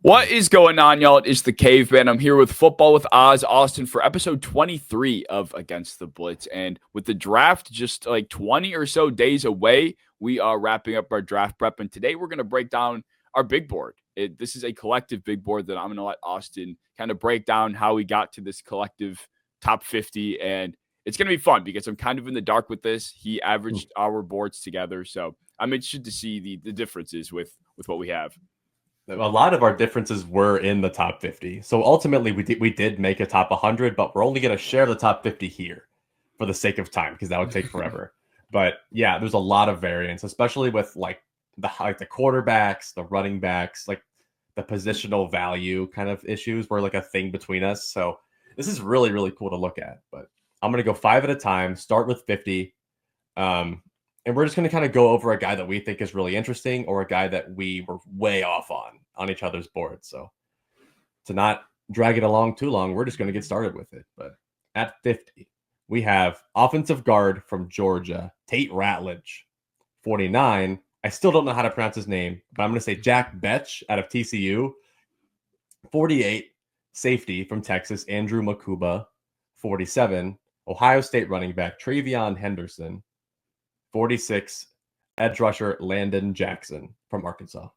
What is going on, y'all? It is the Caveman. I'm here with Football with Oz, Austin, for episode 23 of Against the Blitz. And with the draft just like 20 or so days away, we are wrapping up our draft prep. And today we're going to break down our big board. This is a collective big board that I'm going to let Austin kind of break down how we got to this collective top 50. And it's going to be fun because I'm kind of in the dark with this. He averaged our boards together. So I'm interested to see the differences with what we have. A lot of our differences were in the top 50. So ultimately, we did make a top 100, but we're only going to share the top 50 here for the sake of time because that would take forever. But yeah, there's a lot of variance, especially with the quarterbacks, the running backs, like the positional value kind of issues were like a thing between us. So this is really, really cool to look at. But I'm going to go 5 at a time, start with 50. And we're just going to kind of go over a guy that we think is really interesting or a guy that we were way off on each other's boards. So to not drag it along too long, we're just going to get started with it. But at 50, we have offensive guard from Georgia, Tate Ratledge. 49, I still don't know how to pronounce his name, but I'm going to say Jack Betch out of TCU. 48, safety from Texas, Andrew Makuba. 47, Ohio State running back, Travion Henderson. 46, edge rusher Landon Jackson from Arkansas.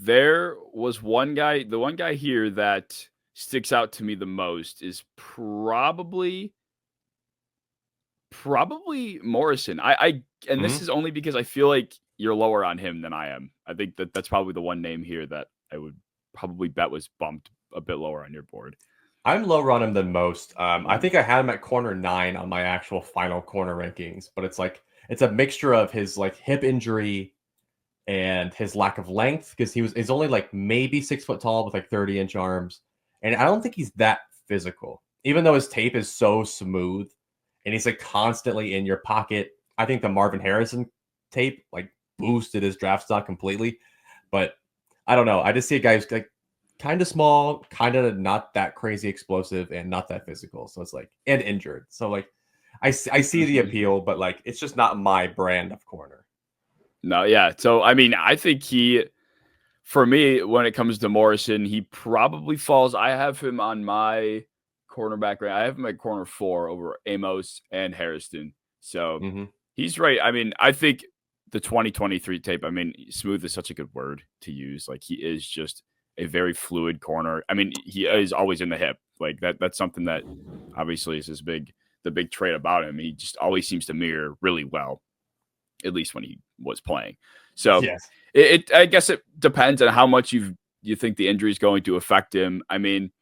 There was one guy, the one guy here that sticks out to me the most is probably Morrison. And this is only because I feel like you're lower on him than I am. I think that's probably the one name here that I would probably bet was bumped a bit lower on your board. I'm lower on him than most. I think I had him at corner 9 on my actual final corner rankings, but it's a mixture of his hip injury and his lack of length because he's only maybe 6 foot tall with 30-inch arms, and I don't think he's that physical. Even though his tape is so smooth and he's constantly in your pocket, I think the Marvin Harrison tape boosted his draft stock completely. But I don't know. I just see a guy who's kind of small, kind of not that crazy explosive, and not that physical. So it's and injured. So I see the appeal, but it's just not my brand of corner. No, yeah. So I mean, I think for me, when it comes to Morrison, he probably falls. I have him on my cornerback rank. I have him at corner 4 over Amos and Harrison. So he's right. I mean, I think the 2023 tape. I mean, smooth is such a good word to use. He is just a very fluid corner. I mean, he is always in the hip. That's something that obviously is the big trait about him. He just always seems to mirror really well, at least when he was playing. So yes. I guess it depends on how much you think the injury is going to affect him. I mean,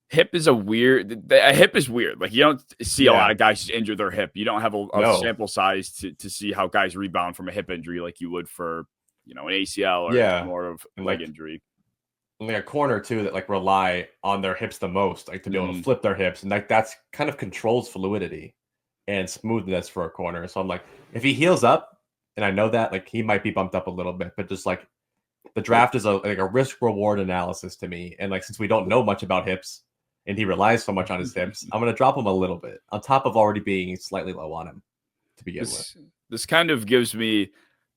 hip is weird. You don't see a lot of guys just injure their hip. You don't have a sample size to see how guys rebound from a hip injury like you would for an ACL or more of a leg injury. A corner too that rely on their hips the most, to be able to flip their hips, and that's kind of controls fluidity and smoothness for a corner. So I'm if he heals up, and I know that he might be bumped up a little bit, but just the draft is a risk reward analysis to me, and since we don't know much about hips, and he relies so much on his hips, I'm gonna drop him a little bit on top of already being slightly low on him to begin with. This kind of gives me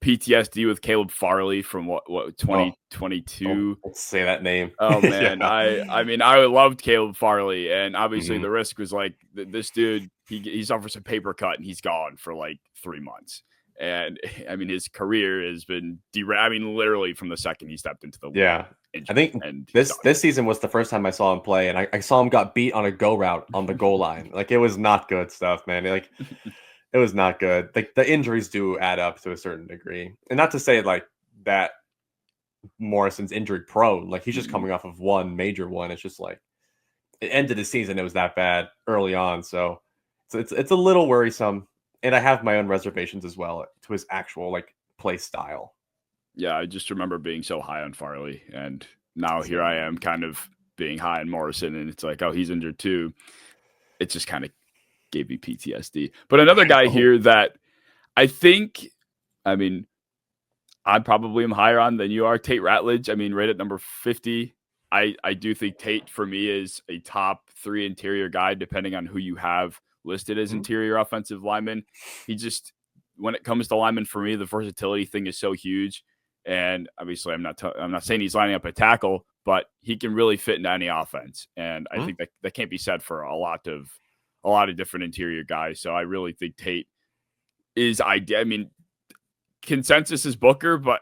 PTSD with Caleb Farley from what 2022. Let's say that name. Oh man, yeah. I mean I loved Caleb Farley, and obviously the risk was this dude. He suffers a paper cut and he's gone for 3 months. And I mean his career has been I mean literally from the second he stepped into the league. I think this season was the first time I saw him play, and I saw him got beat on a go route on the goal line. It was not good stuff, man. It was not good. The injuries do add up to a certain degree. And not to say that Morrison's injury prone. He's just coming off of one major one. It's just it ended the season. It was that bad early on. So it's a little worrisome. And I have my own reservations as well to his actual play style. Yeah, I just remember being so high on Farley. And now here I am kind of being high on Morrison. And it's oh, he's injured too. It just kind of gave me PTSD. But another guy here that I think, I mean, I probably am higher on than you are, Tate Ratledge. I mean, right at number 50. I do think Tate for me is a top 3 interior guy, depending on who you have listed as interior offensive lineman. He just, when it comes to linemen for me, the versatility thing is so huge. And obviously, I'm not saying he's lining up a tackle, but he can really fit into any offense. And I think that can't be said for a lot of different interior guys. So I really think Tate is ideal. I mean, consensus is Booker, but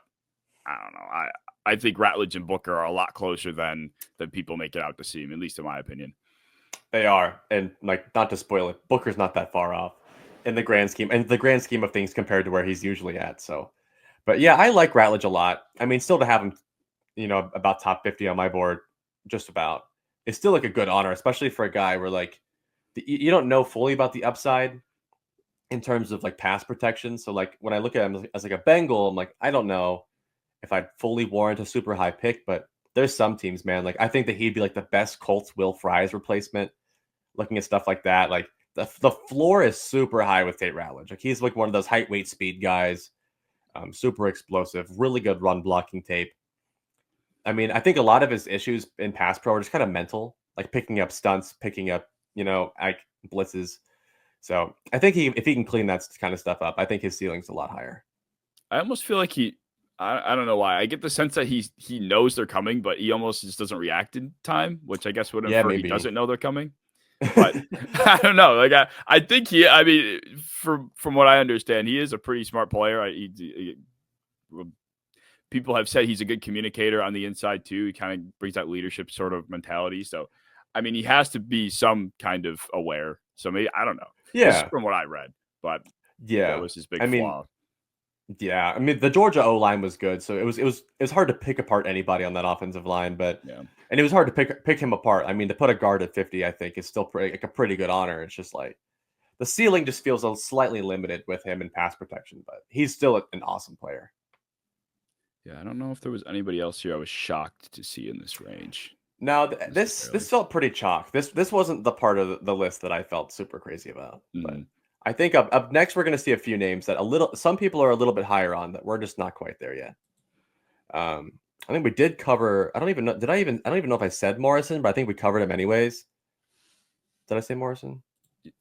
I don't know. I think Ratledge and Booker are a lot closer than people make it out to seem, at least in my opinion. They are, and like, not to spoil it, Booker's not that far off in the grand scheme of things compared to where he's usually at. So, but yeah, I like Ratledge a lot. I mean, still to have him, about top 50 on my board, just about, it's still like a good honor, especially for a guy where like you don't know fully about the upside in terms of like pass protection. So like when I look at him as like a Bengal, I'm like, I don't know if I'd fully warrant a super high pick, but there's some teams, man. Like I think that he'd be like the best Colts Will Fries replacement. Looking at stuff like that, like the floor is super high with Tate Ratledge. Like he's like one of those height, weight, speed guys, super explosive, really good run blocking tape. I mean, I think a lot of his issues in pass pro are just kind of mental, like picking up stunts, picking up, like blitzes. So I think if he can clean that kind of stuff up, I think his ceiling's a lot higher. I almost feel like I don't know why. I get the sense that he knows they're coming, but he almost just doesn't react in time, which I guess would infer he doesn't know they're coming. But I don't know. Like I think I mean, from what I understand, he is a pretty smart player. People have said he's a good communicator on the inside too. He kind of brings that leadership sort of mentality. So, I mean, he has to be some kind of aware. So maybe, I don't know. Yeah. From what I read, but yeah, that was his big flaw. Yeah, I mean the Georgia O line was good, so it was hard to pick apart anybody on that offensive line, but and it was hard to pick him apart. I mean, to put a guard at 50, I think is still a pretty good honor. It's just like the ceiling just feels slightly limited with him in pass protection, but he's still an awesome player. Yeah, I don't know if there was anybody else here I was shocked to see in this range. Now this felt pretty chalk. This wasn't the part of the list that I felt super crazy about, but. I think up next we're going to see a few names that some people are a little bit higher on that we're just not quite there yet. I think we did cover. I don't even know. I don't even know if I said Morrison, but I think we covered him anyways. Did I say Morrison?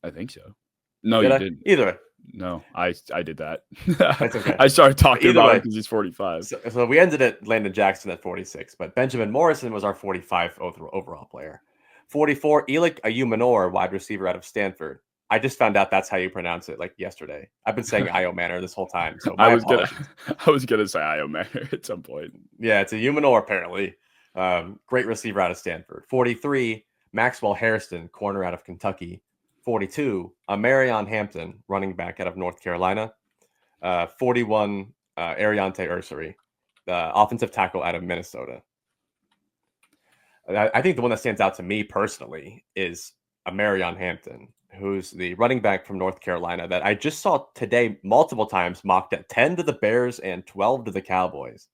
I think so. No, you didn't. Either way. No, I did that. That's okay. I started talking about it because he's 45. So we ended at Landon Jackson at 46, but Benjamin Morrison was our 45 overall player. 44, Elik Ayumanor, wide receiver out of Stanford. I just found out that's how you pronounce it, like yesterday. I've been saying Io Manor this whole time. So I was gonna say Io Manor at some point. Yeah, it's a Humanor apparently. Great receiver out of Stanford. 43, Maxwell Hairston, corner out of Kentucky. 42, Marion Hampton, running back out of North Carolina. 41, Ariante Ursary, offensive tackle out of Minnesota. I think the one that stands out to me personally is Marion Hampton, who's the running back from North Carolina that I just saw today multiple times mocked at 10 to the Bears and 12 to the Cowboys.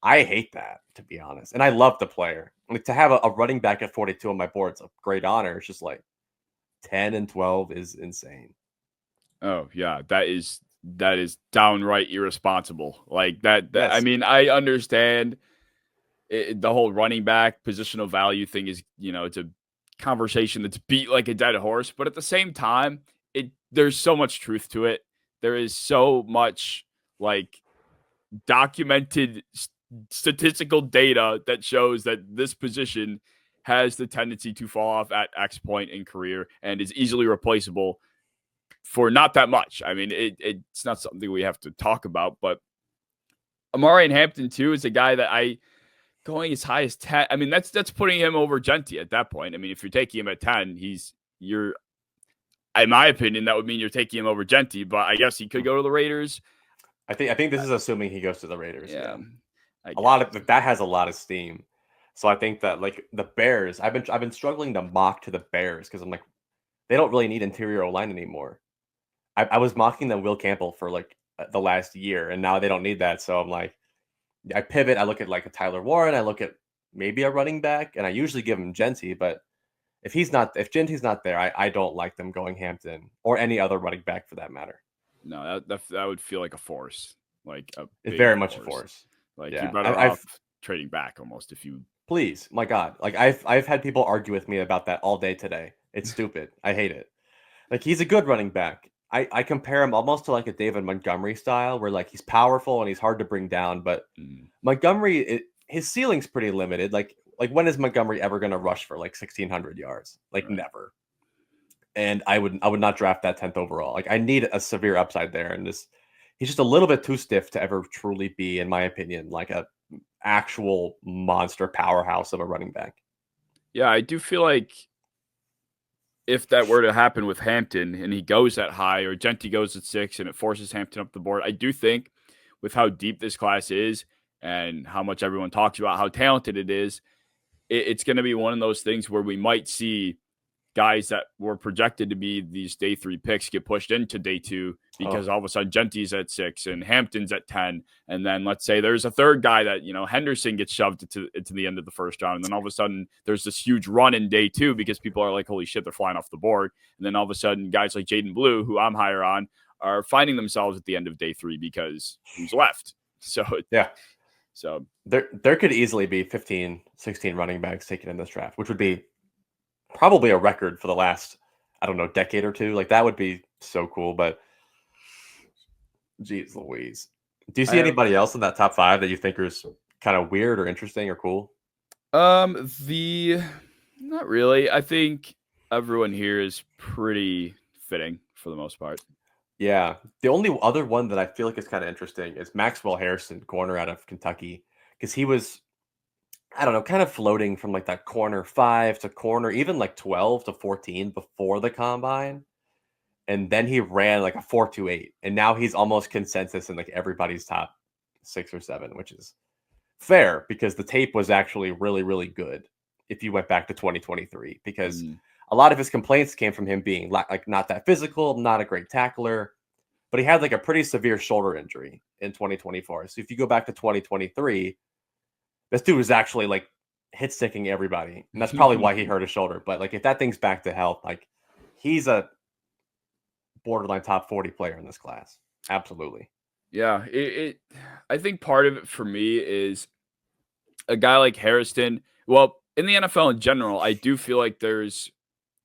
I hate that, to be honest. And I love the player. Like to have a running back at 42 on my board, it's a great honor. It's just like 10 and 12 is insane. Oh, yeah. That is downright irresponsible. Like that Yes. I mean, I understand the whole running back positional value thing is, it's a conversation that's beat like a dead horse, but at the same time, there's so much truth to it. There is so much like documented statistical data that shows that this position has the tendency to fall off at X point in career and is easily replaceable for not that much. I mean, it's not something we have to talk about, but Amari Hampton too is a guy that going as high as 10. I mean, that's putting him over Genty at that point. I mean, if you're taking him at 10, in my opinion, that would mean you're taking him over Genty, but I guess he could go to the Raiders. I think this is assuming he goes to the Raiders. Yeah. A lot of that has a lot of steam. So I think that like the Bears, I've been struggling to mock to the Bears because I'm like, they don't really need interior O-line anymore. I was mocking them Will Campbell for like the last year, and now they don't need that. So I'm like, I pivot. I look at like a Tyler Warren. I look at maybe a running back, and I usually give him Genty. But if Genty's not there, I don't like them going Hampton or any other running back for that matter. No, that would feel like a force. Like it's very much a force. Like you better off trading back almost if you please. My God, like I've had people argue with me about that all day today. It's stupid. I hate it. Like he's a good running back. I compare him almost to like a David Montgomery style, where like he's powerful and he's hard to bring down, but Montgomery, his ceiling's pretty limited. Like when is Montgomery ever going to rush for like 1,600 yards? Like Right. never. And I would not draft that 10th overall. Like I need a severe upside there, and he's just a little bit too stiff to ever truly be, in my opinion, like a actual monster powerhouse of a running back. Yeah, I do feel like if that were to happen with Hampton and he goes that high, or Genty goes at 6 and it forces Hampton up the board, I do think with how deep this class is and how much everyone talks about how talented it is, it's going to be one of those things where we might see guys that were projected to be these day 3 picks get pushed into day 2 because all of a sudden Genty's at 6 and Hampton's at 10. And then let's say there's a third guy that, Henderson gets shoved into the end of the first round. And then all of a sudden there's this huge run in day 2 because people are like, holy shit, they're flying off the board. And then all of a sudden guys like Jaden Blue, who I'm higher on, are finding themselves at the end of day 3 because who's left. So So there could easily be 15, 16 running backs taken in this draft, which would be probably a record for the last, I don't know, decade or two. Like that would be so cool. But geez Louise. Do you see anybody else in that top 5 that you think is kind of weird or interesting or cool? Not really. I think everyone here is pretty fitting for the most part. Yeah. The only other one that I feel like is kind of interesting is Maxwell Harrison, corner out of Kentucky, because he was, I don't know, kind of floating from like that corner 5 to corner, even like 12 to 14 before the combine. And then he ran like a 4.28. And now he's almost consensus in like everybody's top 6 or 7, which is fair because the tape was actually really, really good if you went back to 2023, because a lot of his complaints came from him being like not that physical, not a great tackler, but he had like a pretty severe shoulder injury in 2024. So if you go back to 2023, this dude was actually like hit sticking everybody. And that's probably why he hurt his shoulder. But like if that thing's back to health, like he's a borderline top 40 player in this class. Absolutely. Yeah, I think part of it for me is a guy like Harrison. Well, in the NFL in general, I do feel like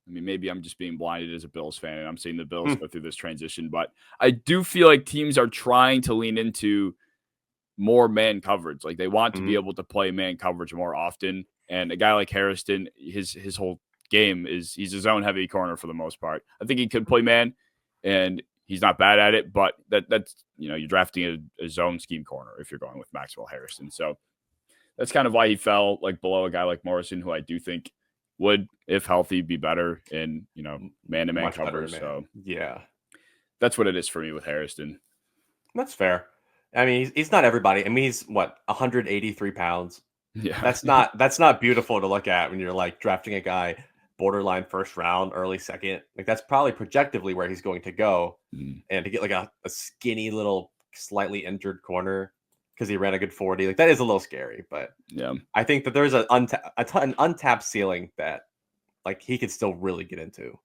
maybe I'm just being blinded as a Bills fan and I'm seeing the Bills go through this transition, but I do feel like teams are trying to lean into more man coverage. Like they want to be able to play man coverage more often. And a guy like Harrison, his whole game is he's a zone heavy corner for the most part. I think he could play man and he's not bad at it, but that's, you're drafting a zone scheme corner if you're going with Maxwell Harrison. So that's kind of why he fell like below a guy like Morrison, who I do think would, if healthy, be better in, man-to-man coverage. So yeah, that's what it is for me with Harrison. That's fair. I mean, he's not everybody. I mean, he's 183 pounds. Yeah. That's not beautiful to look at when you're like drafting a guy borderline first round, early second. Like that's probably projectively where he's going to go. And to get like a skinny little slightly injured corner because he ran a good 40, like that is a little scary. But yeah, I think that there's an untapped ceiling that like he could still really get into.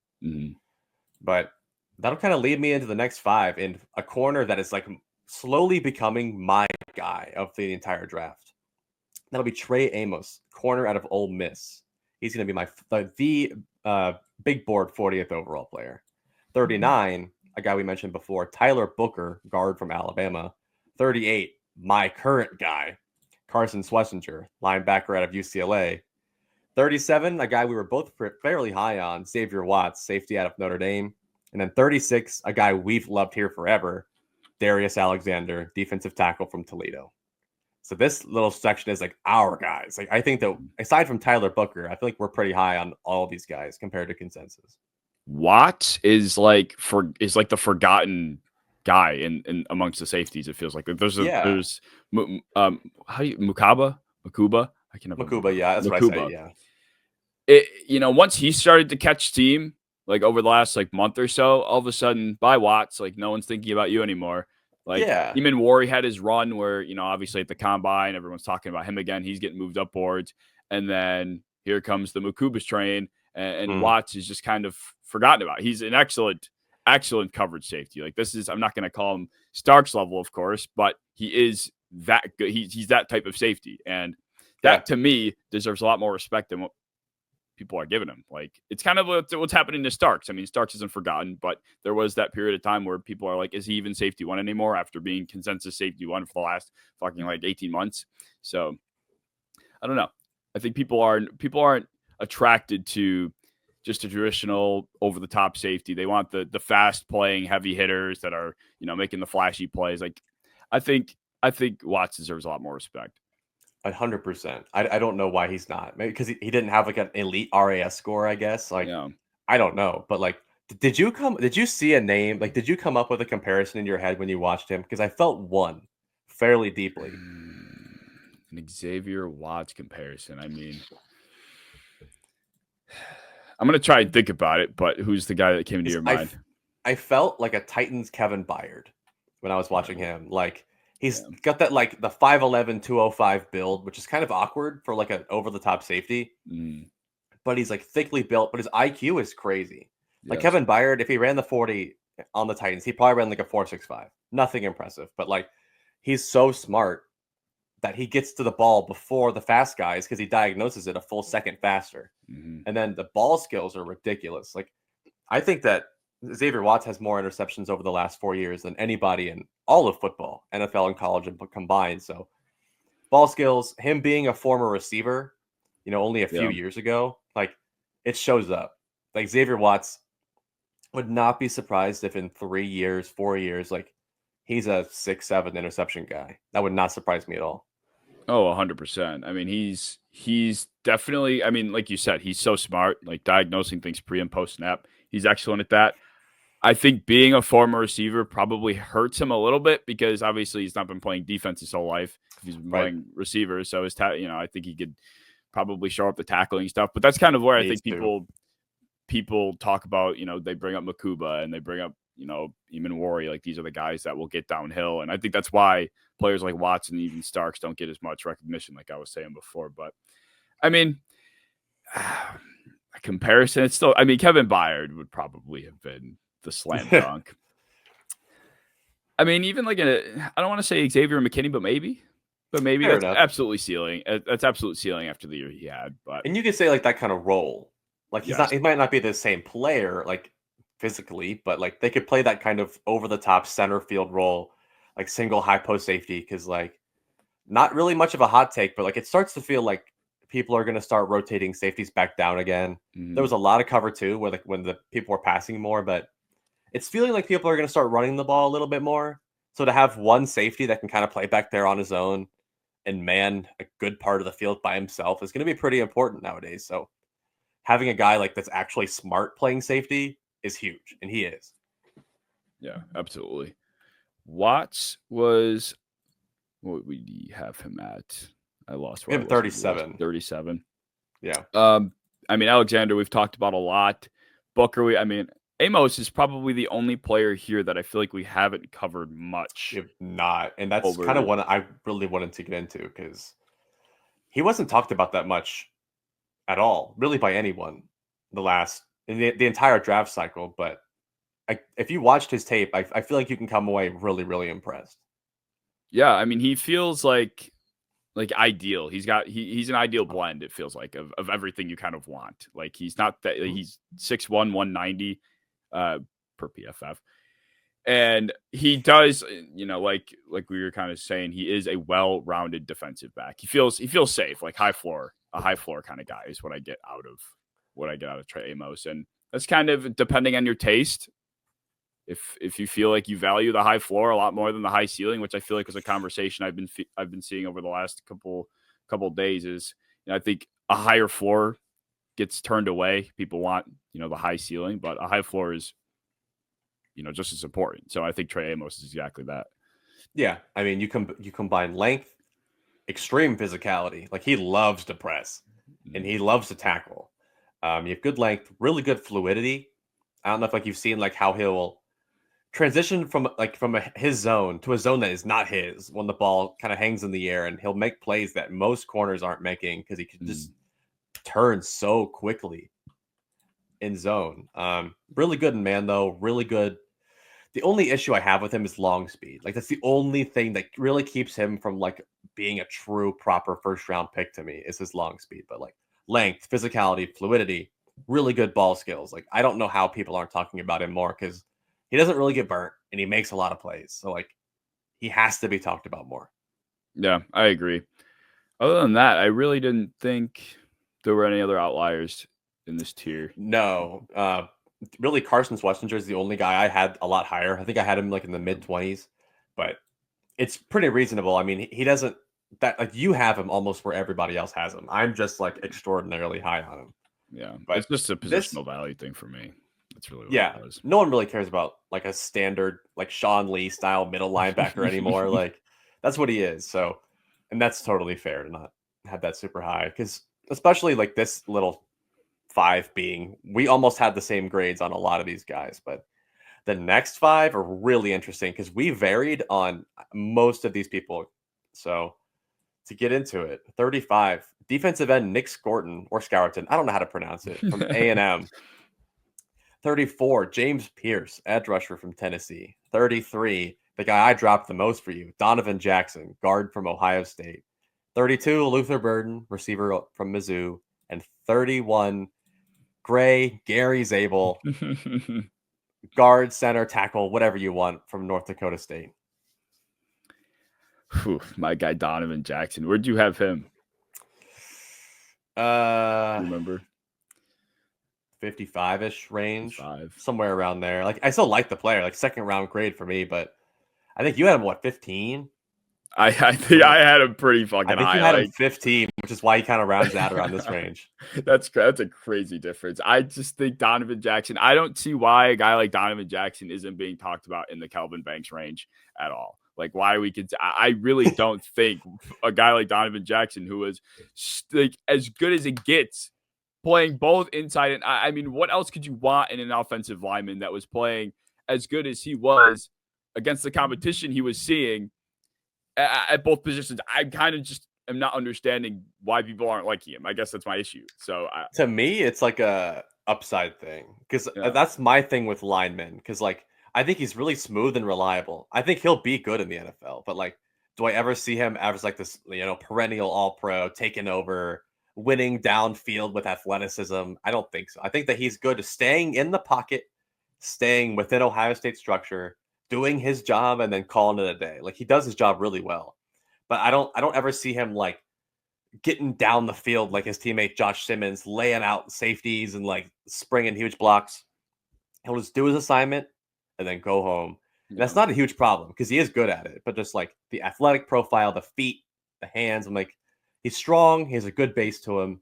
But that'll kind of lead me into the next 5 in a corner that is like slowly becoming my guy of the entire draft. That'll be Trey Amos, corner out of Ole Miss. He's going to be the big board 40th overall player. 39, a guy we mentioned before, Tyler Booker, guard from Alabama. 38, my current guy, Carson Schlesinger, linebacker out of UCLA. 37, a guy we were both fairly high on, Xavier Watts, safety out of Notre Dame. And then 36, a guy we've loved here forever, Darius Alexander, defensive tackle from Toledo. So this little section is like our guys. Like I think that aside from Tyler Booker, I feel like we're pretty high on all of these guys compared to consensus. Watts is like the forgotten guy in amongst the safeties. It feels like there's Makuba. I can never Makuba, yeah, that's Makuba. what I say. Yeah, once he started to catch steam, like over the last like month or so, all of a sudden by Watts, like no one's thinking about you anymore. Like Eamon Wari had his run where, obviously at the combine, everyone's talking about him again. He's getting moved up boards. And then here comes the Makuba's train and Watts is just kind of forgotten about. He's an excellent coverage safety. Like I'm not going to call him Starks level, of course, but he is that good. He's that type of safety. And that to me deserves a lot more respect than what people are giving him. Like, it's kind of what's happening to Starks. I mean, Starks isn't forgotten, but there was that period of time where people are like, is he even safety one anymore after being consensus safety one for the last fucking like 18 months? So I don't know. I think people aren't attracted to just a traditional over the top safety. They want the fast playing heavy hitters that are, making the flashy plays. Like, I think Watts deserves a lot more respect. 100%. I don't know why he's not. Maybe because he didn't have like an elite RAS score, I guess. Like, Yeah. I don't know. But like, did you see a name? Like, did you come up with a comparison in your head when you watched him? Because I felt one fairly deeply. An Xavier Watts comparison. I mean, I'm going to try and think about it, but who's the guy that came to your mind? I felt like a Titans Kevin Byard when I was watching him. Like, he's got that, like, the 5'11", 205 build, which is kind of awkward for, like, an over-the-top safety. But he's, like, thickly built, but his IQ is crazy. Like, Kevin Byard, if he ran the 40 on the Titans, he probably ran, like, a 4.65. Nothing impressive. But, like, he's so smart that he gets to the ball before the fast guys because he diagnoses it a full second faster. And then the ball skills are ridiculous. Like, I think that Xavier Watts has more interceptions over the last 4 years than anybody in all of football, NFL and college combined. So ball skills, him being a former receiver, only a few years ago, like, it shows up. Like, Xavier Watts would not be surprised if in 3 years, 4 years, like, he's a 6-7 interception guy. That would not surprise me at all. Oh, 100%. I mean, he's definitely, I mean, like you said, he's so smart, like diagnosing things pre and post snap. He's excellent at that. I think being a former receiver probably hurts him a little bit because obviously he's not been playing defense his whole life. He's been playing receiver. So I think he could probably show up the tackling stuff, but that's kind of where I think people talk about, they bring up Makuba and they bring up, Eamon Wari. Like, these are the guys that will get downhill. And I think that's why players like Watson and even Starks don't get as much recognition, like I was saying before. But I mean, a comparison, it's still, I mean, Kevin Byard would probably have been the slam dunk. I mean, even like I don't want to say Xavier McKinney, but maybe that's absolutely ceiling. That's absolute ceiling after the year he had. But and you could say like that kind of role, like he might not be the same player, like physically, but like they could play that kind of over the top center field role, like single high post safety. Because like, not really much of a hot take, but like it starts to feel like people are going to start rotating safeties back down again. There was a lot of cover too, where like when the people were passing more, but it's feeling like people are going to start running the ball a little bit more. So to have one safety that can kind of play back there on his own and man a good part of the field by himself is going to be pretty important nowadays. So having a guy like that's actually smart playing safety is huge, and he is. Yeah, absolutely. Watts was, what would we have him at? I lost. We have 37. 37. Yeah. I mean, Alexander, we've talked about a lot. Booker, Amos is probably the only player here that I feel like we haven't covered much. If not, and that's kind of what I really wanted to get into because he wasn't talked about that much at all, really, by anyone in the entire draft cycle. But if you watched his tape, I feel like you can come away really, really impressed. Yeah, I mean, he feels like ideal. He's an ideal blend, it feels like, of everything you kind of want. Like, he's not that he's 6'1", 190 per PFF. And he does, like we were kind of saying, he is a well-rounded defensive back. He feels safe, like a high floor kind of guy is what I get out of Trey Amos. And that's kind of depending on your taste. If you feel like you value the high floor a lot more than the high ceiling, which I feel like is a conversation I've been seeing over the last couple days, is I think a higher floor gets turned away. People want the high ceiling, but a high floor is just as important. So I think Trey Amos is exactly that. Yeah, I mean, you combine length, extreme physicality. Like, he loves to press and he loves to tackle. You have good length, really good fluidity. I don't know if like you've seen like how he'll transition from his zone to a zone that is not his when the ball kind of hangs in the air, and he'll make plays that most corners aren't making because he can just turn so quickly in zone. Really good in man though, really good. The only issue I have with him is long speed. Like, that's the only thing that really keeps him from like being a true proper first round pick to me is his long speed. But like length, physicality, fluidity, really good ball skills. Like, I don't know how people aren't talking about him more because he doesn't really get burnt and he makes a lot of plays. So, like, he has to be talked about more. Yeah, I agree. Other than that, I really didn't think there were any other outliers in this tier. No, really, Carson Schlesinger is the only guy I had a lot higher. I think I had him like in the mid-20s, but it's pretty reasonable. I mean, he doesn't that like you have him almost where everybody else has him. I'm just like extraordinarily high on him. Yeah, But it's just a this, positional value thing for me. That's really what yeah, it was. no one really cares about like a standard like Sean Lee style middle linebacker anymore. Like, that's what he is. So, and that's totally fair to not have that super high because especially like this little 5 being, we almost had the same grades on a lot of these guys, but the next 5 are really interesting because we varied on most of these people. So to get into it, 35 defensive end Nick Scorton or Scourton, I don't know how to pronounce it, from A&M. 34 James Pierce, edge rusher from Tennessee. 33, the guy I dropped the most for you, Donovan Jackson, guard from Ohio State. 32 Luther Burden, receiver from Mizzou, and 31 Gary Zabel, guard, center, tackle, whatever you want from North Dakota State. Whew, my guy Donovan Jackson. Where'd you have him? Remember? 55-ish range, 55. somewhere around there. Like, I still like the player, like second round grade for me, but I think you had him what, 15? I think I had him pretty fucking I think high. you had him 15, which is why he kind of rounds out around this range. That's a crazy difference. I just think Donovan Jackson. I don't see why a guy like Donovan Jackson isn't being talked about in the Kelvin Banks range at all. Like, why we could. I really don't think a guy like Donovan Jackson, who is like as good as it gets, playing both inside and I mean, what else could you want in an offensive lineman that was playing as good as he was against the competition he was seeing at both positions? I kind of just am not understanding why people aren't liking him. I guess that's my issue. So to me, it's like a upside thing because that's my thing with linemen. Because like I think he's really smooth and reliable. I think he'll be good in the NFL. But like, do I ever see him as like this, perennial All Pro, taking over, winning downfield with athleticism? I don't think so. I think that he's good at staying in the pocket, staying within Ohio State structure, doing his job, and then calling it a day. Like, he does his job really well. But I don't ever see him like getting down the field like his teammate Josh Simmons, laying out safeties and like springing huge blocks. He'll just do his assignment and then go home. And that's not a huge problem because he is good at it. But just like the athletic profile, the feet, the hands, I'm like, he's strong. He has a good base to him.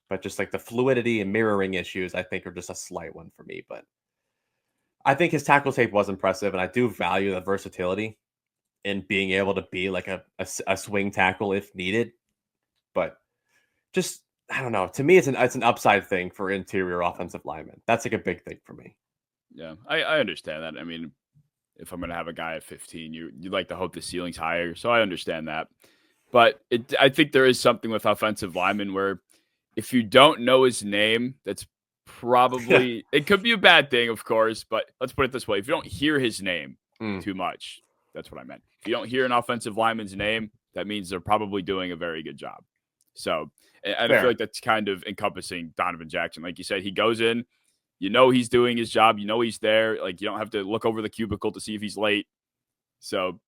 But just like the fluidity and mirroring issues, I think are just a slight one for me. But I think his tackle tape was impressive. And I do value the versatility in being able to be like a swing tackle if needed. But just, I don't know. To me, it's an upside thing for interior offensive linemen. That's like a big thing for me. Yeah, I understand that. I mean, if I'm going to have a guy at 15, you'd like to hope the ceiling's higher. So I understand that. But I think there is something with offensive linemen where if you don't know his name, that's probably, it could be a bad thing, of course. But let's put it this way. If you don't hear his name too much, that's what I meant. If you don't hear an offensive lineman's name, that means they're probably doing a very good job. So, and I feel like that's kind of encompassing Donovan Jackson. Like you said, he goes in, he's doing his job. He's there. Like, you don't have to look over the cubicle to see if he's late. So,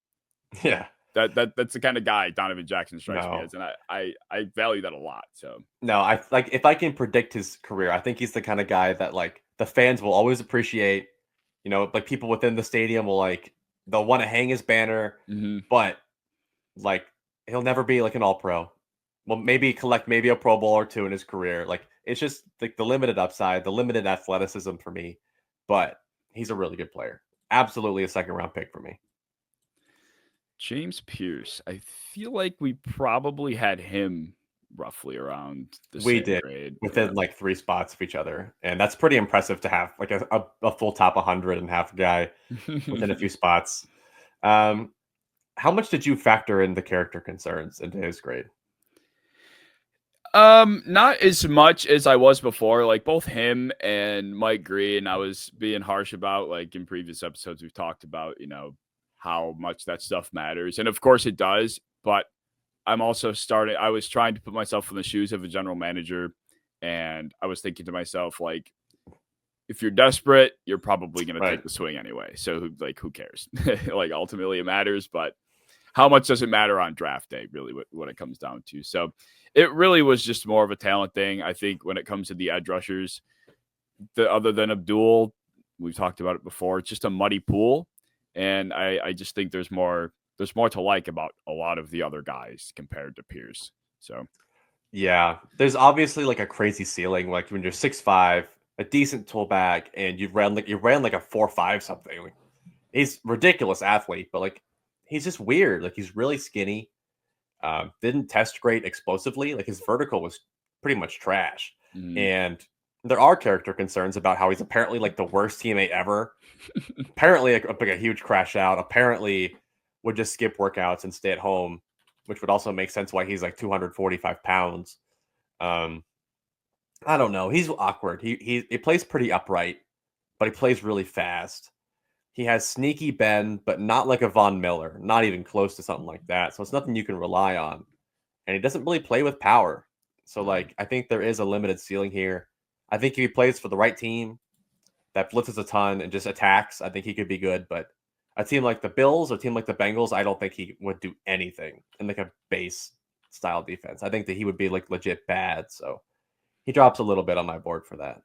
yeah, that's the kind of guy Donovan Jackson strikes me as, and I value that a lot. So, no, I like if I can predict his career, I think he's the kind of guy that like the fans will always appreciate. Like people within the stadium will they'll want to hang his banner, but like he'll never be like an All-Pro. Well, maybe collect maybe a Pro Bowl or two in his career. Like, it's just like the limited upside, the limited athleticism for me. But he's a really good player. Absolutely a second round pick for me. James Pierce, I feel like we probably had him roughly around the We same did grade. within like 3 spots of each other. And that's pretty impressive to have like a full top 100 and half guy within a few spots. How much did you factor in the character concerns into his grade? Not as much as I was before. Like, both him and Mike Green, I was being harsh about. Like, in previous episodes, we've talked about, how much that stuff matters. And of course it does, but I was trying to put myself in the shoes of a general manager And I was thinking to myself, like, if you're desperate, you're probably going to Right. take the swing anyway. So who cares? Like, ultimately it matters, but how much does it matter on draft day, really, what it comes down to? So it really was just more of a talent thing. I think when it comes to the edge rushers, other than Abdul, we've talked about it before, it's just a muddy pool. And I just think there's more to like about a lot of the other guys compared to Pierce. So Yeah, there's obviously like a crazy ceiling, like when you're 6'5", a decent tool bag, and you ran like a 4.5 something. Like, he's ridiculous athlete, but like he's just weird. Like he's really skinny. Didn't test great explosively. Like his vertical was pretty much trash. And there are character concerns about how he's apparently like the worst teammate ever. Apparently like a huge crash out. Apparently would just skip workouts and stay at home, which would also make sense why he's like 245 pounds. I don't know. He's awkward. He plays pretty upright, but he plays really fast. He has sneaky bend, but not like a Von Miller, not even close to something like that. So it's nothing you can rely on. And he doesn't really play with power. So like I think there is a limited ceiling here. I think if he plays for the right team that blitzes a ton and just attacks, I think he could be good. But a team like the Bills or a team like the Bengals, I don't think he would do anything in like a base style defense. I think that he would be like legit bad. So he drops a little bit on my board for that.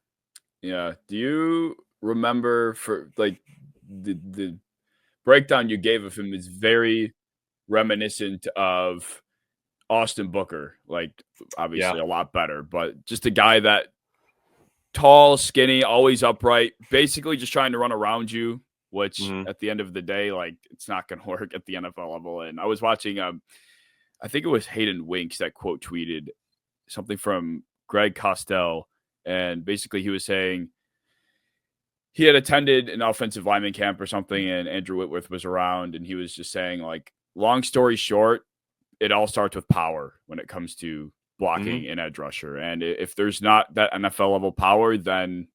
Yeah. Do you remember for like the breakdown you gave of him is very reminiscent of Austin Booker, like obviously a lot better, but just a guy that tall, skinny, always upright, basically just trying to run around you, which at the end of the day, like it's not going to work at the NFL level. And I was watching, I think it was Hayden Winks that quote tweeted something from Greg Costell. And basically he was saying he had attended an offensive lineman camp or something, and Andrew Whitworth was around, and he was just saying, like, long story short, it all starts with power when it comes to blocking an edge rusher. And if there's not that NFL level power, then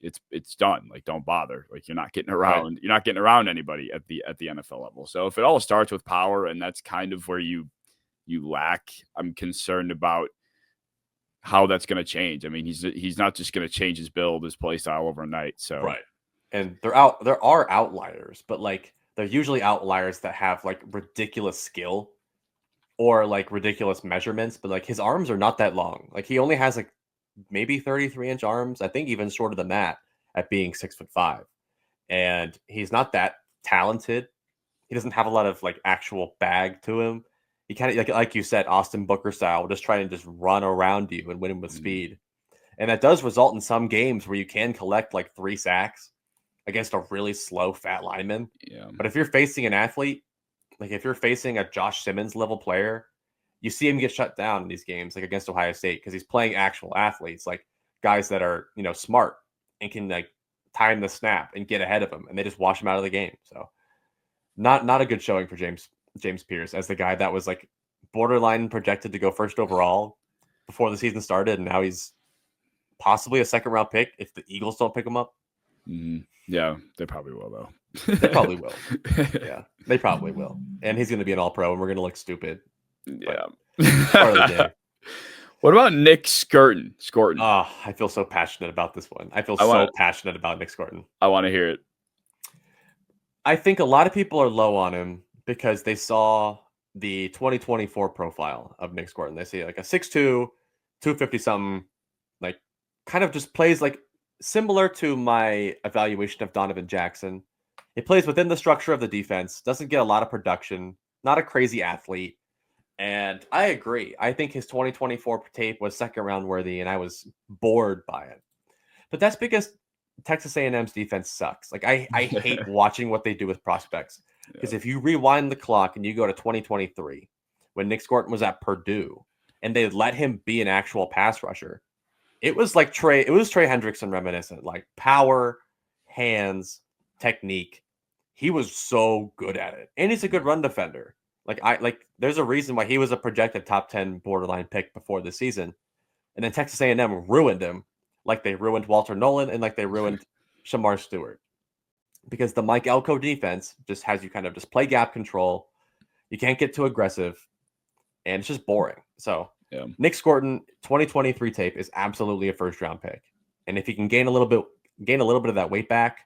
it's done. Like, don't bother. Like, you're not getting around. Right. You're not getting around anybody at the NFL level. So if it all starts with power, and that's kind of where you lack, I'm concerned about how that's going to change. I mean, he's not just going to change his build, his play style overnight. So right. And there are outliers, but like they're usually outliers that have like ridiculous skill or like ridiculous measurements, but like his arms are not that long. Like he only has like maybe 33-inch arms. I think even shorter than that at being 6'5". And he's not that talented. He doesn't have a lot of like actual bag to him. He kind of like you said, Austin Booker style, just trying to just run around you and win him with speed. And that does result in some games where you can collect like 3 sacks against a really slow fat lineman. Yeah. But if you're facing an athlete, like if you're facing a Josh Simmons level player, you see him get shut down in these games, like against Ohio State, because he's playing actual athletes, like guys that are, smart and can like time the snap and get ahead of him, and they just wash him out of the game. So not a good showing for James Pierce as the guy that was like borderline projected to go first overall before the season started, and now he's possibly a second round pick if the Eagles don't pick him up. Yeah, they probably will though. They probably will. Yeah, they probably will. And he's going to be an all-pro, and we're going to look stupid. Yeah. Part of the day. What about Nick Scorton? Oh, I feel so passionate about this one. I feel so passionate about Nick Scorton. I want to hear it. I think a lot of people are low on him because they saw the 2024 profile of Nick Scorton. They see like a 6'2", 250 something, like kind of just plays like similar to my evaluation of Donovan Jackson. He plays within the structure of the defense, doesn't get a lot of production, not a crazy athlete. And I agree. I think his 2024 tape was second round worthy, and I was bored by it. But that's because Texas A&M's defense sucks. Like I hate watching what they do with prospects, because if you rewind the clock and you go to 2023 when Nick Scorton was at Purdue and they let him be an actual pass rusher, it was like Trey Hendrickson reminiscent, like power, hands, technique. He was so good at it, and he's a good run defender. There's a reason why he was a projected top 10 borderline pick before the season, and then Texas A&M ruined him, like they ruined Walter Nolan and like they ruined Shamar Stewart, because the Mike Elko defense just has you kind of just play gap control. You can't get too aggressive, and it's just boring. So Yeah. Nick Scorton 2023 tape is absolutely a first round pick, and if he can gain a little bit of that weight back,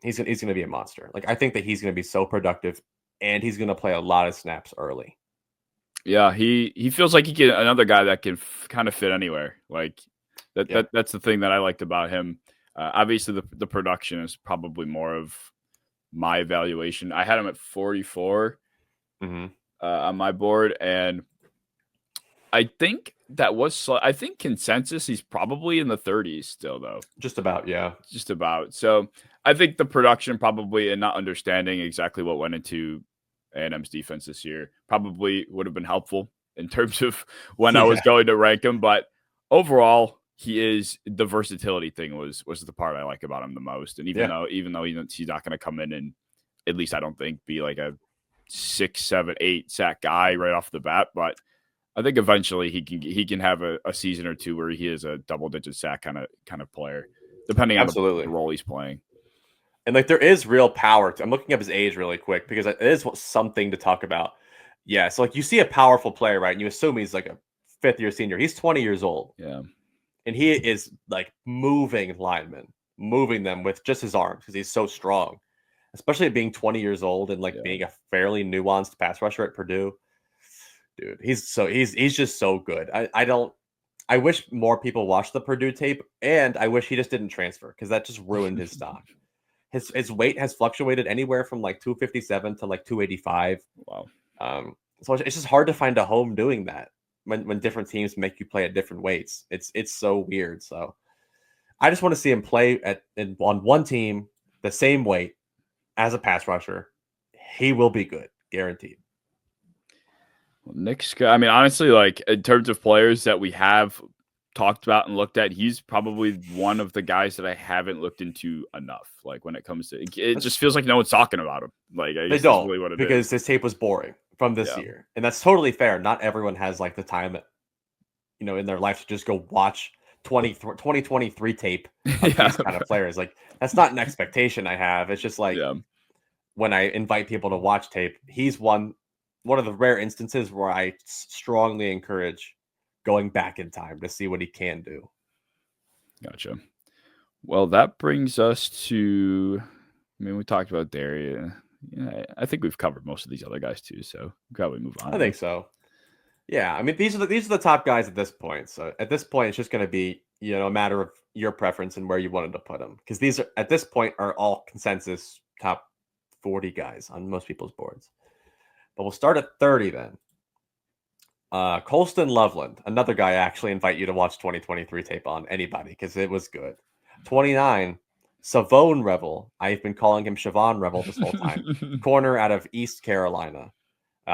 he's going to be a monster. Like, I think that he's going to be so productive, and he's going to play a lot of snaps early. Yeah, he feels like he can another guy that can kind of fit anywhere. Like that's the thing that I liked about him. Obviously, the production is probably more of my evaluation. I had him at 44 on my board, and I think that was. I think consensus he's probably in the 30s still, though. Just about, yeah. Just about. So I think the production probably, and not understanding exactly what went into A&M's defense this year, probably would have been helpful in terms of when I was going to rank him. But overall, the versatility thing was the part I like about him the most. And even though he's not going to come in and, at least I don't think, be like a 6, 7, 8 sack guy right off the bat, but I think eventually he can have a season or two where he is a double-digit sack kind of player, depending on the role he's playing. And like, there is real power. I'm looking up his age really quick because it is something to talk about. Yeah, so like, you see a powerful player, right? And you assume he's like a fifth-year senior. He's 20 years old. Yeah, and he is like moving linemen, moving them with just his arms because he's so strong. Especially being 20 years old and like being a fairly nuanced pass rusher at Purdue. Dude, he's just so good. I wish more people watched the Purdue tape, and I wish he just didn't transfer because that just ruined his stock. His weight has fluctuated anywhere from like 257 to like 285. Wow. So it's just hard to find a home doing that when different teams make you play at different weights. It's so weird. So I just want to see him play on one team the same weight as a pass rusher. He will be good, guaranteed. Well, Nick's, I mean, honestly, like, in terms of players that we have talked about and looked at, he's probably one of the guys that I haven't looked into enough. Like, when it comes to it, just feels like no one's talking about him. Like, I guess they don't, that's really what it because is. his tape was boring from this year, and that's totally fair. Not everyone has like the time, in their life to just go watch 2023 tape of these kind of players. Like, that's not an expectation I have. It's just like when I invite people to watch tape, he's one of the rare instances where I strongly encourage going back in time to see what he can do. Gotcha. Well, that brings us to, I mean, we talked about Darius. Yeah, I think we've covered most of these other guys too, so we'll probably move on. I think so. Yeah, I mean, these are the top guys at this point. So at this point, it's just going to be, a matter of your preference and where you wanted to put them, because these are, at this point, are all consensus top 40 guys on most people's boards. But we'll start at 30 then. Colston Loveland, another guy I actually invite you to watch 2023 tape on, anybody, because it was good. 29, Savone Revel. I've been calling him Siobhan Revel this whole time. Corner out of East Carolina.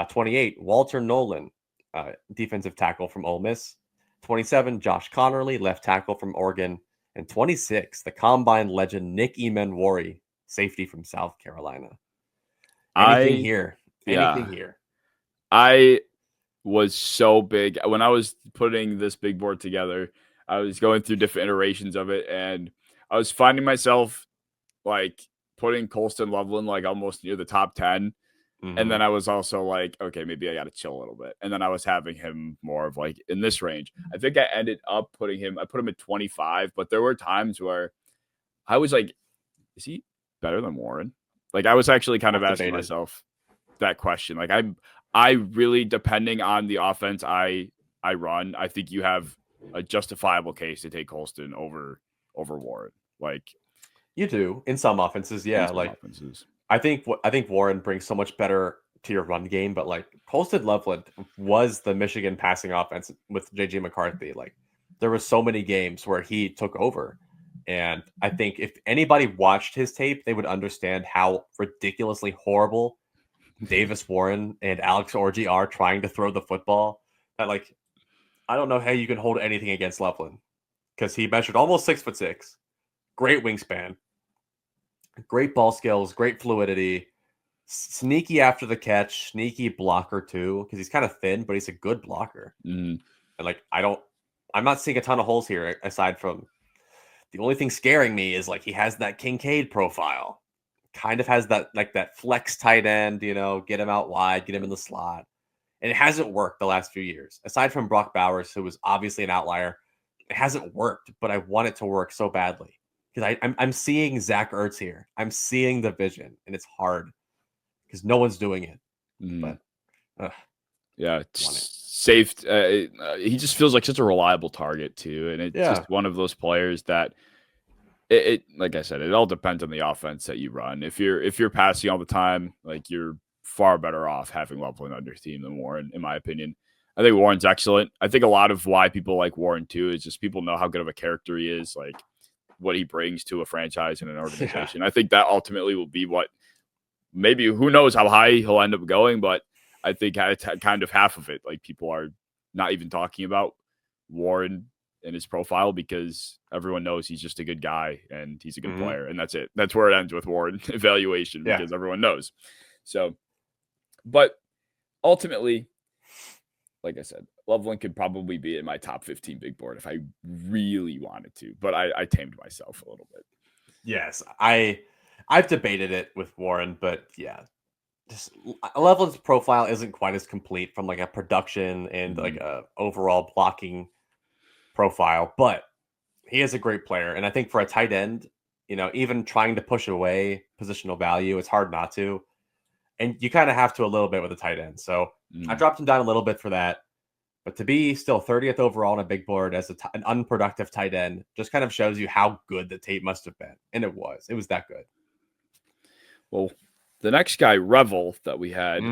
28, Walter Nolan, defensive tackle from Ole Miss. 27, Josh Connerly, left tackle from Oregon. And 26, the Combine legend Nick Emenwari, safety from South Carolina. Anything here? I was so big when I was putting this big board together. I was going through different iterations of it, and I was finding myself like putting Colston Loveland like almost near the top 10. And then I was also like, okay, maybe I got to chill a little bit. And then I was having him more of like in this range. I think I ended up I put him at 25, but there were times where I was like, is he better than Warren? Like, I was actually kind of asking myself that question. Like, I really, depending on the offense I run, I think you have a justifiable case to take Colston over Warren. Like, you do in some offenses, yeah. I think Warren brings so much better to your run game, but like, Colston Loveland was the Michigan passing offense with JJ McCarthy. Like, there were so many games where he took over. And I think if anybody watched his tape, they would understand how ridiculously horrible Davis Warren and Alex Orji are trying to throw the football. That, like, I don't know how you can hold anything against Loveland, because he measured almost 6'6", great wingspan, great ball skills, great fluidity, sneaky after the catch, sneaky blocker too, because he's kind of thin, but he's a good blocker. And like, I'm not seeing a ton of holes here aside from the only thing scaring me is like, he has that Kincaid profile, kind of has that, like, that flex tight end, get him out wide, get him in the slot. And it hasn't worked the last few years. Aside from Brock Bowers, who was obviously an outlier, it hasn't worked, but I want it to work so badly. Because I'm seeing Zach Ertz here. I'm seeing the vision, and it's hard because no one's doing it. But yeah, it's safe. He just feels like such a reliable target too, and it's just one of those players that it like I said, it all depends on the offense that you run. If you're passing all the time, like you're far better off having Loveland on your team than Warren, in my opinion. I think Warren's excellent. I think a lot of why people like Warren too is just people know how good of a character he is, like what he brings to a franchise and an organization. I think that ultimately will be what maybe who knows how high he'll end up going, but I think it's kind of half of it. Like people are not even talking about Warren and his profile because everyone knows he's just a good guy and he's a good player. And that's it. That's where it ends with Warren evaluation because everyone knows. So, but ultimately, like I said, Loveland could probably be in my top 15 big board if I really wanted to, but I tamed myself a little bit. Yes, I've debated it with Warren, but yeah, just Loveland's profile isn't quite as complete from like a production and like a overall blocking profile, but he is a great player. And I think for a tight end, even trying to push away positional value, it's hard not to. And you kind of have to a little bit with a tight end. So I dropped him down a little bit for that. But to be still 30th overall on a big board as an unproductive tight end just kind of shows you how good the tape must have been. And it was that good. Well, the next guy, Revel, that we had,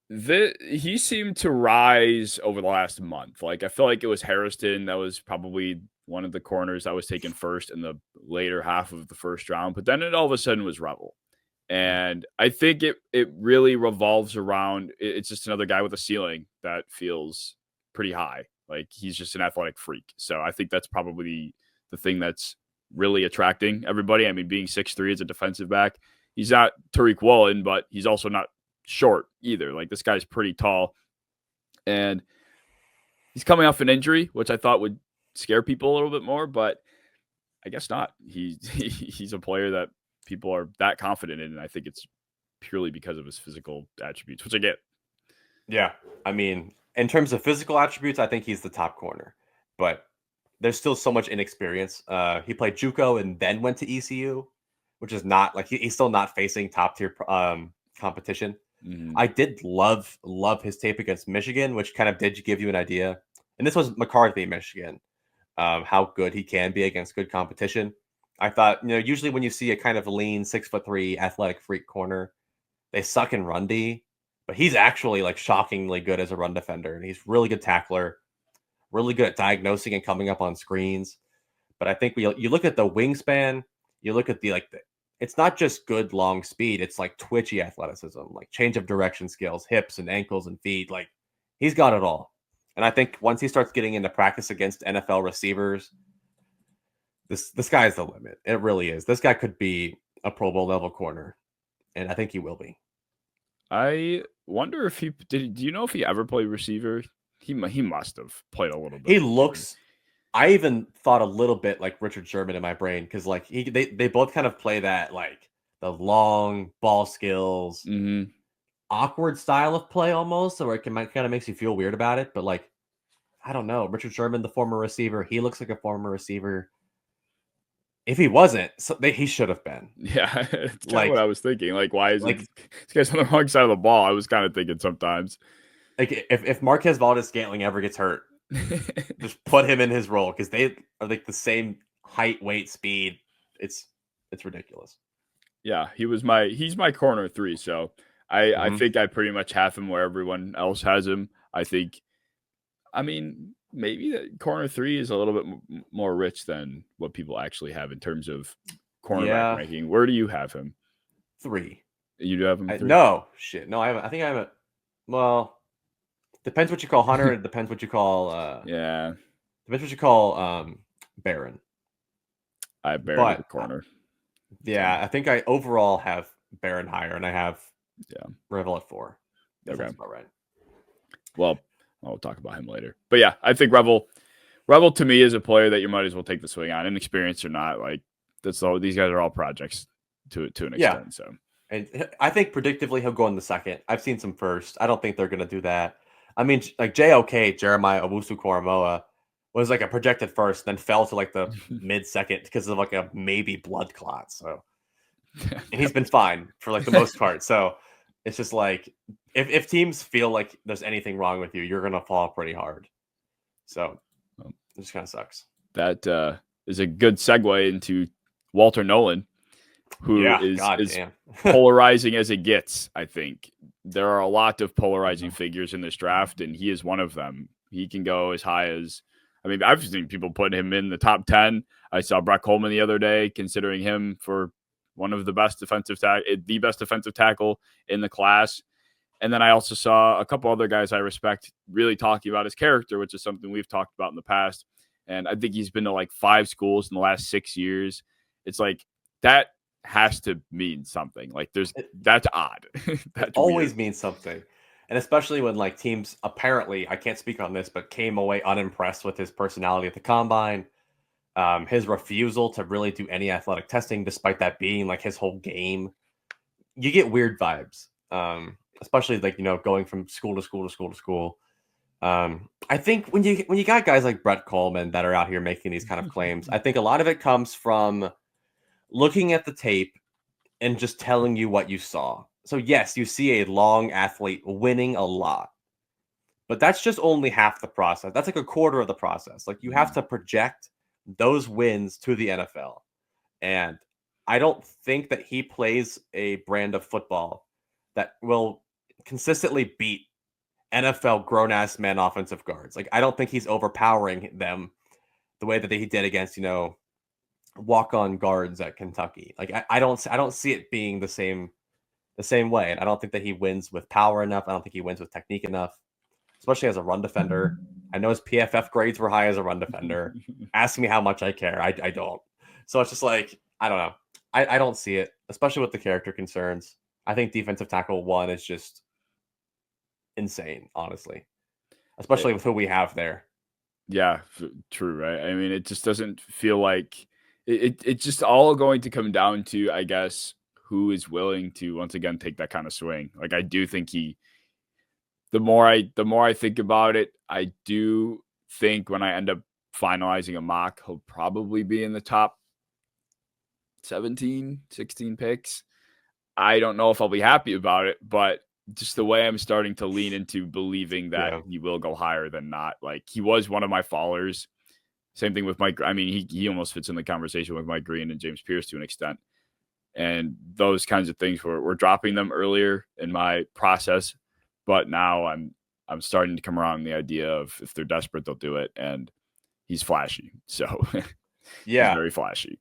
he seemed to rise over the last month. Like, I feel like it was Harrison that was probably one of the corners that was taken first in the later half of the first round. But then it all of a sudden was Revel. And I think it really revolves around, it's just another guy with a ceiling that feels pretty high. Like he's just an athletic freak. So I think that's probably the thing that's really attracting everybody. I mean, being 6'3" as a defensive back, he's not Tariq Woolen, but he's also not short either. Like this guy's pretty tall. And he's coming off an injury, which I thought would scare people a little bit more, but I guess not. He's a player that people are that confident in, and I think it's purely because of his physical attributes, which I get. Yeah, I mean, in terms of physical attributes, I think he's the top corner, but there's still so much inexperience. He played JUCO and then went to ECU, which is not like he's still not facing top tier competition. I did love his tape against Michigan, which kind of did give you an idea. And this was McCarthy, Michigan, how good he can be against good competition. I thought, usually when you see a kind of lean 6'3" athletic freak corner, they suck in run D, but he's actually like shockingly good as a run defender. And he's really good tackler, really good at diagnosing and coming up on screens. But I think you look at the wingspan, you look at it's not just good long speed. It's like twitchy athleticism, like change of direction skills, hips and ankles and feet. Like he's got it all. And I think once he starts getting into practice against NFL receivers, this guy is the limit. It really is. This guy could be a Pro Bowl level corner, and I think he will be. I wonder if he did. Do you know if he ever played receiver? He must have played a little bit. He looks. I even thought a little bit like Richard Sherman in my brain because like they both kind of play that like the long ball skills, awkward style of play almost, or it kind of makes you feel weird about it. But like, I don't know. Richard Sherman, the former receiver, he looks like a former receiver. If he wasn't, he should have been. Yeah, it's kind of what I was thinking. Like, why is this guy's on the wrong side of the ball? I was kind of thinking sometimes. Like, if Marquez Valdez-Scantling ever gets hurt, just put him in his role because they are like the same height, weight, speed. It's ridiculous. Yeah, he's my corner 3. So I think I pretty much have him where everyone else has him. I mean, maybe that corner 3 is a little bit more rich than what people actually have in terms of cornerback ranking. Where do you have him? 3. You do have him 3? No, shit. No, I haven't. I think I have it. Well, depends what you call Hunter. It depends what you call. Depends what you call Barron. I have Barron at the corner. Yeah, I think I overall have Barron higher, and I have Revel at 4. Okay. That's about right. Well, I'll talk about him later. But yeah, I think Revel to me is a player that you might as well take the swing on, inexperienced or not. Like these guys are all projects to an extent. So And I think predictively he'll go in the second. I've seen some first. I don't think they're going to do that. I mean, like JOK, Jeremiah Owusu-Koramoah, was like a projected first, then fell to like the mid-second because of like a maybe blood clot. So, and he's been fine for like the most part. So it's just like if teams feel like there's anything wrong with you, you're going to fall pretty hard. So it just kind of sucks. That is a good segue into Walter Nolan, who is polarizing as it gets. I think there are a lot of polarizing figures in this draft, and he is one of them. He can go as high as, I mean, I've seen people put him in the top 10. I saw Brett Coleman the other day considering him for one of the best the best defensive tackle in the class. And then I also saw a couple other guys I respect really talking about his character, which is something we've talked about in the past. And I think he's been to like 5 schools in the last 6 years. It's like that has to mean something. Like that's odd. That always means something. And especially when like teams apparently, I can't speak on this, but came away unimpressed with his personality at the combine. His refusal to really do any athletic testing, despite that being like his whole game. You get weird vibes. Especially like, going from school to school to school to school. I think when you got guys like Brett Coleman that are out here making these kind of claims, I think a lot of it comes from looking at the tape and just telling you what you saw. So yes, you see a long athlete winning a lot, but that's just only half the process. That's like a quarter of the process. Like you have to project those wins to the NFL. And I don't think that he plays a brand of football that will consistently beat NFL grown-ass men offensive guards. Like, I don't think he's overpowering them the way that he did against, walk-on guards at Kentucky. Like, I don't see it being the same way. And I don't think that he wins with power enough. I don't think he wins with technique enough, especially as a run defender. I know his PFF grades were high as a run defender. Ask me how much I care. I don't. So it's just like, I don't know. I don't see it, especially with the character concerns. I think defensive tackle 1 is just insane, honestly, especially with who we have there. Yeah, true, right? I mean, it just doesn't feel like it's just all going to come down to, I guess, who is willing to once again take that kind of swing. Like I do think the more I think about it, I do think when I end up finalizing a mock, he'll probably be in the top 17, 16 picks. I don't know if I'll be happy about it, but just the way I'm starting to lean into believing that he will go higher than not. Like he was one of my fallers. Same thing with Mike. I mean, he almost fits in the conversation with Mike Green and James Pierce to an extent. And those kinds of things we're dropping them earlier in my process. But now I'm starting to come around the idea of if they're desperate, they'll do it. And he's flashy. So yeah, he's very flashy.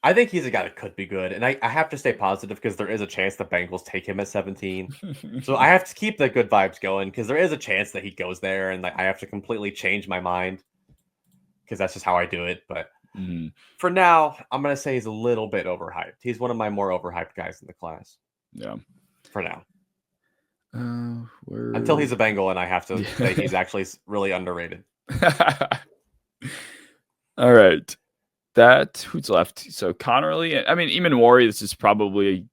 I think he's a guy that could be good. And I have to stay positive because there is a chance the Bengals take him at 17. So I have to keep the good vibes going because there is a chance that he goes there and like I have to completely change my mind because that's just how I do it. But for now, I'm going to say he's a little bit overhyped. He's one of my more overhyped guys in the class. Yeah. For now. Until he's a Bengal and I have to say he's actually really underrated. All right. Who's left? So Connerly, I mean, Eamon Warrior, this is probably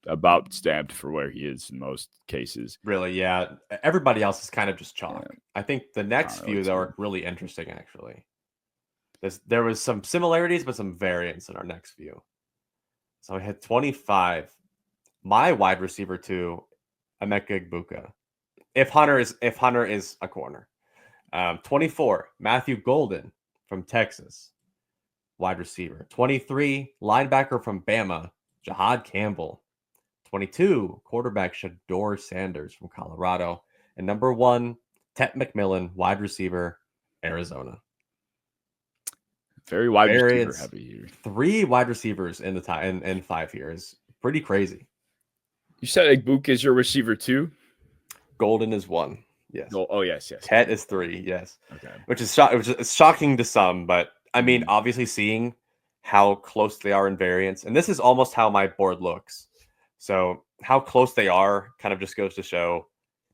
about stamped for where he is in most cases. Really, yeah. Everybody else is kind of just chalk. Yeah. I think the next few that are really interesting, actually. There was some similarities, but some variance in our next few. So I had 25. My wide receiver 2, Emeka Egbuka. If Hunter is a corner. 24, Matthew Golden from Texas. Wide receiver. 23, linebacker from Bama, Jahad Campbell. 22, quarterback Shador Sanders from Colorado. And number 1, Tet McMillan, wide receiver, Arizona. Very wide receiver heavy here. 3 wide receivers in the top and 5 here is pretty crazy. You said Egbuka is your receiver 2? Golden is 1. Yes. Oh yes. Tet is 3. Yes. Okay. Which is shocking to some, but I mean, obviously seeing how close they are in variance, and this is almost how my board looks. So how close they are kind of just goes to show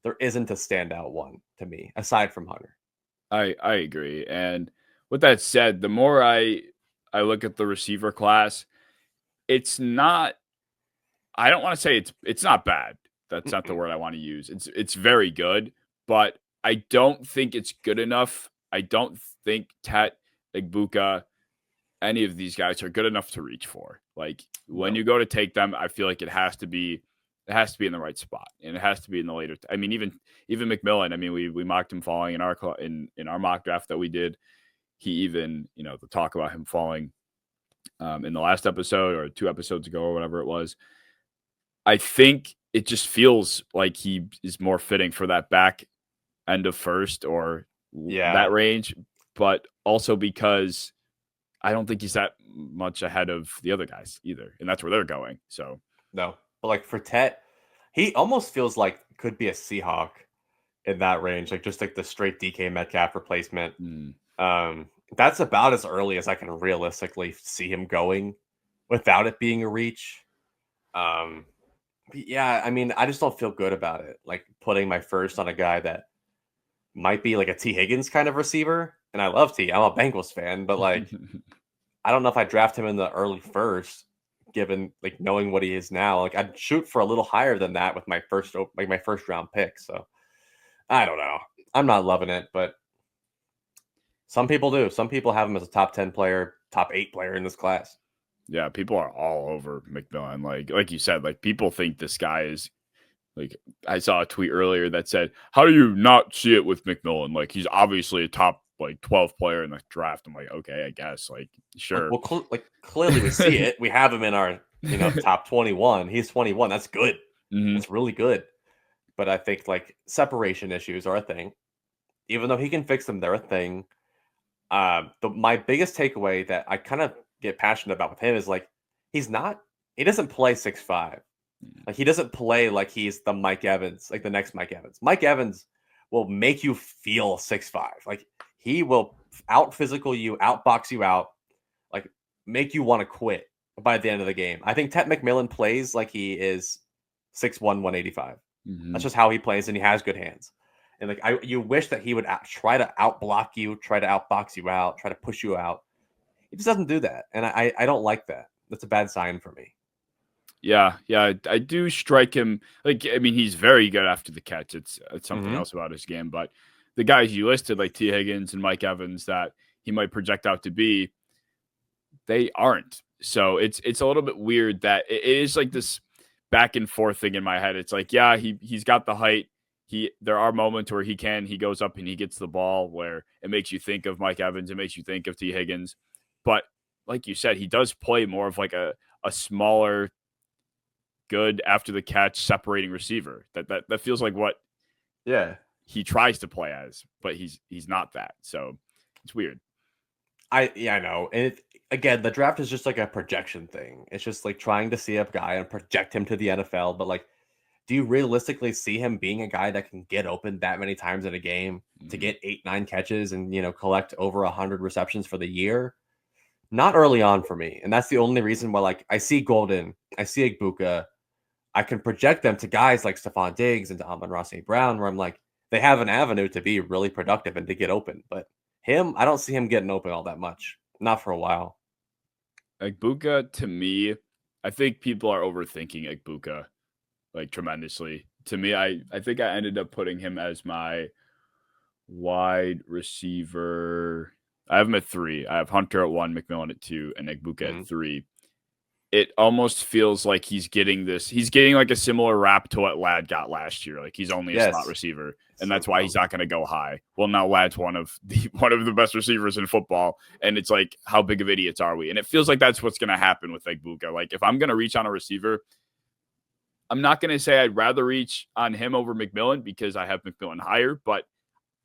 there isn't a standout one to me aside from Hunter. I agree. And with that said, the more I look at the receiver class, it's not. I don't want to say it's not bad. That's not the word I want to use. It's very good, but I don't think it's good enough. I don't think Tet, Egbuka, any of these guys are good enough to reach for. Like when you go to take them, I feel like it has to be in the right spot, and it has to be in the later. I mean, even McMillan. I mean, we mocked him falling in our mock draft that we did. He even the talk about him falling in the last episode or 2 episodes ago or whatever it was. I think it just feels like he is more fitting for that back end of first or that range, but also because I don't think he's that much ahead of the other guys either, and that's where they're going. So no, but like for Tet, he almost feels like could be a Seahawk in that range, like just like the straight DK Metcalf replacement. That's about as early as I can realistically see him going without it being a reach. Yeah, I mean, I just don't feel good about it. Like putting my first on a guy that might be like a T. Higgins kind of receiver. And I love T. I'm a Bengals fan, but like, I don't know if I draft him in the early first, given like knowing what he is now. Like I'd shoot for a little higher than that with my first round pick. So I don't know. I'm not loving it, but some people do. Some people have him as a top 10 player, top 8 player in this class. Yeah, people are all over McMillan. Like you said, like people think this guy is like, I saw a tweet earlier that said, how do you not see it with McMillan? Like he's obviously a top like 12 player in the draft. I'm like, okay, I guess, like, sure. Well, clearly we see it. We have him in our top 21. He's 21. That's good. That's really good. But I think like separation issues are a thing. Even though he can fix them, they're a thing. My biggest takeaway that I kind of get passionate about with him is like he doesn't play 6'5". Like he doesn't play like he's the Mike Evans, like the next Mike Evans. Mike Evans will make you feel 6'5". Like he will out physical you, outbox you out, like make you want to quit by the end of the game. I think Tet McMillan plays like he is 6'1", 185. That's just how he plays, and he has good hands. And like you wish that he would try to outblock you, try to outbox you out, try to push you out. He just doesn't do that, and I don't like that. That's a bad sign for me. Yeah, I do strike him like, I mean, he's very good after the catch. It's something else about his game, but the guys you listed, like T. Higgins and Mike Evans, that he might project out to be, they aren't. So it's a little bit weird that it is like this back and forth thing in my head. It's like, yeah, he's got the height. There are moments where he goes up and he gets the ball where it makes you think of Mike Evans. It makes you think of T. Higgins. But like you said, he does play more of like a smaller, good after the catch separating receiver. That feels like what he tries to play as, but he's not that. So it's weird. I know. And again, the draft is just like a projection thing. It's just like trying to see a guy and project him to the NFL. But like, do you realistically see him being a guy that can get open that many times in a game to get 8-9 catches and collect over 100 receptions for the year? Not early on for me. And that's the only reason why, like, I see Golden, I see Egbuka, I can project them to guys like Stephon Diggs and to Amon-Ra St. Brown, where I'm like, they have an avenue to be really productive and to get open. But him, I don't see him getting open all that much. Not for a while. Egbuka, to me, I think people are overthinking Egbuka like tremendously. To me, I think I ended up putting him as my wide receiver. I have him at 3. I have Hunter at 1, McMillan at 2, and Egbuka at 3. It almost feels like he's getting like a similar rap to what Ladd got last year. Like he's only a slot receiver, and that's why he's not going to go high. Well, now Ladd's one of the best receivers in football, and it's like, how big of idiots are we? And it feels like that's what's going to happen with Egbuka. Like if I'm going to reach on a receiver, I'm not going to say I'd rather reach on him over McMillan because I have McMillan higher, but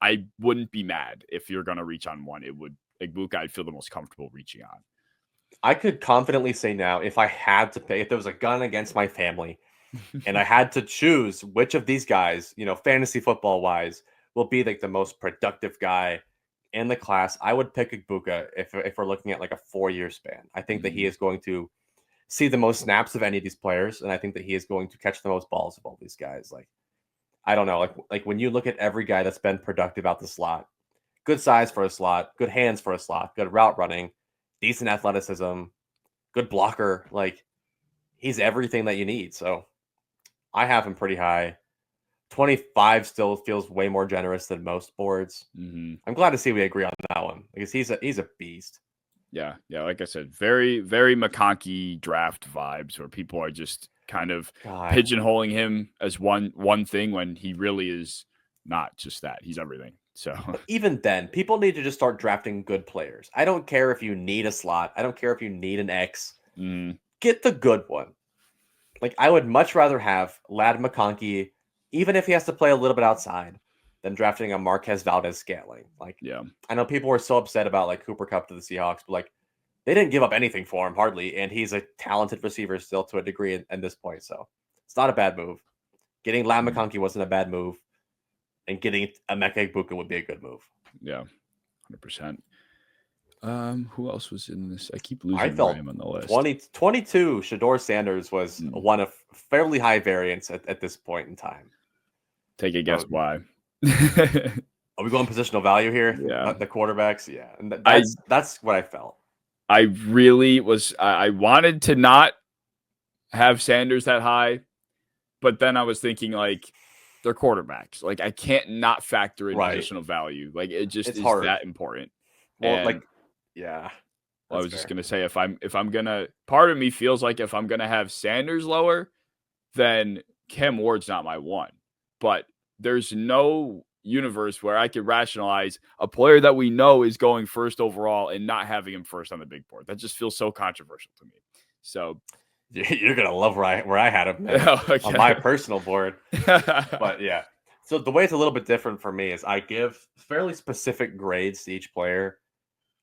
I wouldn't be mad if you're going to reach on one. It would Egbuka, I'd feel the most comfortable reaching on. I could confidently say now, if I had to pay, if there was a gun against my family and I had to choose which of these guys, fantasy football wise, will be like the most productive guy in the class, I would pick Egbuka if we're looking at like a 4-year span. I think that he is going to see the most snaps of any of these players, and I think that he is going to catch the most balls of all these guys. Like, I don't know, like when you look at every guy that's been productive out the slot, good size for a slot, good hands for a slot, good route running, decent athleticism, good blocker. Like he's everything that you need. So I have him pretty high. 25 still feels way more generous than most boards. Mm-hmm. I'm glad to see we agree on that one because he's a beast. Yeah. Like I said, very, very McConkey draft vibes where people are just kind of pigeonholing him as one thing when he really is not just that. He's everything. So but even then, people need to just start drafting good players. I don't care if you need a slot. I don't care if you need an X. Get the good one. Like, I would much rather have Ladd McConkey, even if he has to play a little bit outside, than drafting a Marquez Valdez-Scantling. Like, yeah, I know people were so upset about like Cooper Kupp to the Seahawks, but like they didn't give up anything for him hardly, and he's a talented receiver still to a degree at this point. So it's not a bad move. Getting Ladd McConkey wasn't a bad move, and getting Emeka Egbuka would be a good move. Yeah, 100%. Who else was in this? I keep losing Ryan on the list. 22, Shedeur Sanders was one of fairly high variance at this point in time. Take a guess why. Are we going positional value here? Yeah. The quarterbacks? Yeah. And that's what I felt. I really was I wanted to not have Sanders that high, but then I was thinking like they're quarterbacks. Like I can't not factor in positional value. Like it's is hard. That important. Well, and yeah. I was just gonna say if I'm gonna, part of me feels like if I'm gonna have Sanders lower, then Cam Ward's not my one. But there's no universe where I could rationalize a player that we know is going first overall and not having him first on the big board. That just feels so controversial to me. So you're gonna love where I had him on my personal board. But yeah. So the way it's a little bit different for me is I give fairly specific grades to each player.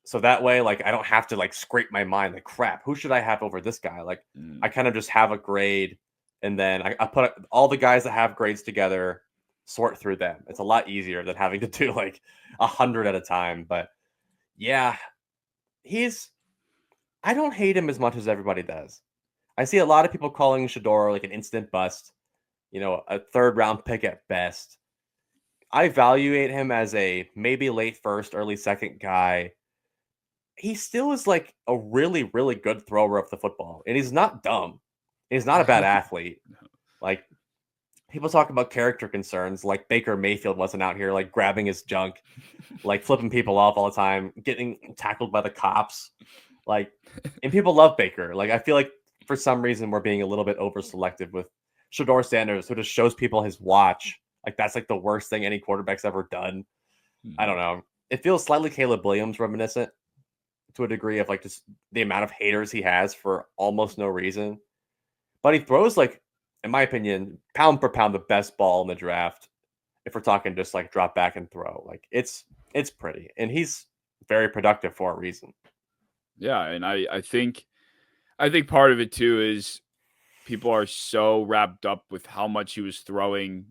So that way, like, I don't have to like scrape my mind like, crap, who should I have over this guy? Like, I kind of just have a grade, and then I put all the guys that have grades together, sort through them. It's a lot easier than having to do like 100 at a time. But yeah, I don't hate him as much as everybody does. I see a lot of people calling Shedeur like an instant bust, a third round pick at best. I evaluate him as a maybe late first, early second guy. He still is like a really, really good thrower of the football. And he's not dumb. He's not a bad athlete. Like, people talk about character concerns, like Baker Mayfield wasn't out here like grabbing his junk, like flipping people off all the time, getting tackled by the cops. Like, and people love Baker. Like, I feel like for some reason we're being a little bit over selective with Shedeur Sanders, who just shows people his watch. Like, that's like the worst thing any quarterback's ever done. I don't know. It feels slightly Caleb Williams reminiscent to a degree of like just the amount of haters he has for almost no reason. But he throws, like, in my opinion, pound for pound, the best ball in the draft. If we're talking just like drop back and throw, like it's pretty, and he's very productive for a reason. Yeah. And I think part of it too is people are so wrapped up with how much he was throwing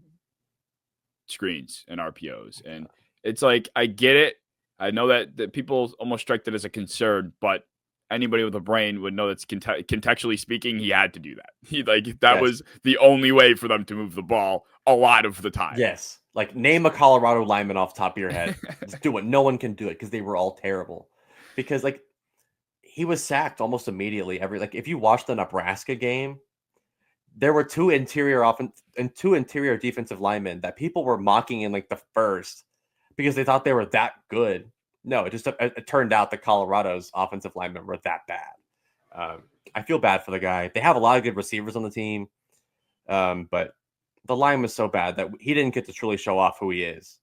screens and RPOs. And it's like, I get it. I know that people almost strike that as a concern, but anybody with a brain would know that's contextually speaking, he had to do that. That was the only way for them to move the ball a lot of the time. Yes. Like, name a Colorado lineman off the top of your head. Just do it. No one can do it because they were all terrible. Because like, he was sacked almost immediately. If you watch the Nebraska game, there were two interior defensive linemen that people were mocking in like the first because they thought they were that good. No, it turned out that Colorado's offensive linemen were that bad. I feel bad for the guy. They have a lot of good receivers on the team, but the line was so bad that he didn't get to truly show off who he is.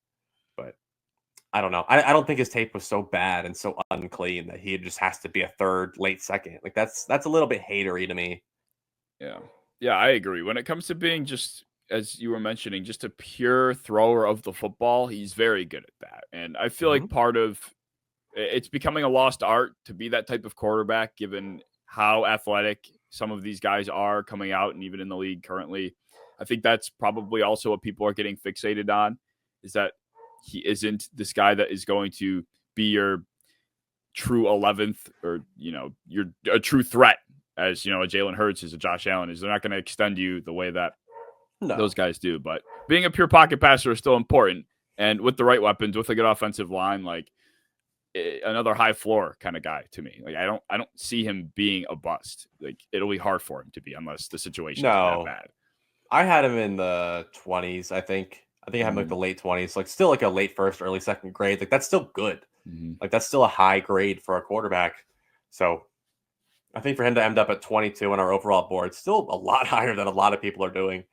But I don't know. I don't think his tape was so bad and so unclean that he just has to be a third, late second. Like, that's a little bit hatery to me. Yeah, I agree. When it comes to being just, as you were mentioning, just a pure thrower of the football, he's very good at that. And I feel like part of it's becoming a lost art to be that type of quarterback, given how athletic some of these guys are coming out and even in the league currently. I think that's probably also what people are getting fixated on, is that he isn't this guy that is going to be your true 11th or, you're a true threat as, a Jalen Hurts is, a Josh Allen is. They're not going to extend you the way that those guys do. But being a pure pocket passer is still important. And with the right weapons, with a good offensive line, like, another high floor kind of guy to me. Like I don't see him being a bust. Like it'll be hard for him to be unless the situation is that No, bad. I had him in the 20s. I think I had him like the late 20s, like still like a late first, early second grade. Like that's still good. Like that's still a high grade for a quarterback. So I think for him to end up at 22 on our overall board, still a lot higher than a lot of people are doing,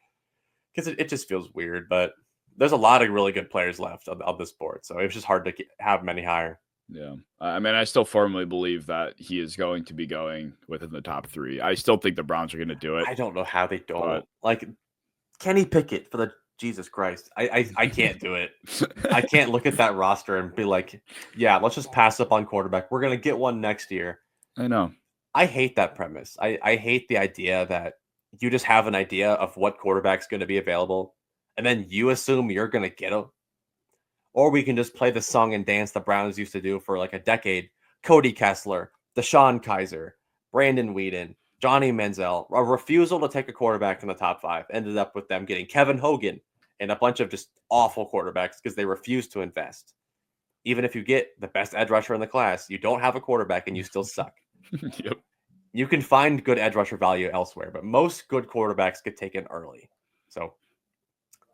because it just feels weird. But there's a lot of really good players left on this board, so it's just hard to have many higher. Yeah. I mean, I still firmly believe that he is going to be going within the top 3. I still think the Browns are going to do it. I don't know how they don't. Like Kenny Pickett, for the Jesus Christ. I can't do it. I can't look at that roster and be like, yeah, let's just pass up on quarterback. We're going to get one next year. I know. I hate that premise. I hate the idea that you just have an idea of what quarterback's going to be available, and then you assume you're going to get him. Or we can just play the song and dance the Browns used to do for like a decade. Cody Kessler, Deshaun Kaiser, Brandon Weeden, Johnny Manziel. A refusal to take a quarterback in the top 5 ended up with them getting Kevin Hogan and a bunch of just awful quarterbacks because they refused to invest. Even if you get the best edge rusher in the class, you don't have a quarterback and you still suck. Yep. You can find good edge rusher value elsewhere, but most good quarterbacks get taken early. So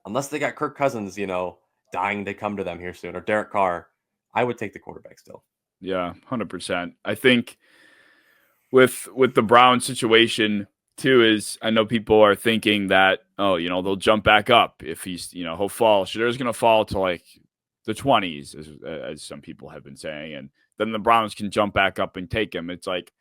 unless they got Kirk Cousins, dying to come to them here soon, or Derek Carr, I would take the quarterback still. Yeah, 100%. I think with the Browns situation too is I know people are thinking that, they'll jump back up if he's, he'll fall. Shadur's going to fall to like the 20s, as some people have been saying, and then the Browns can jump back up and take him. It's like,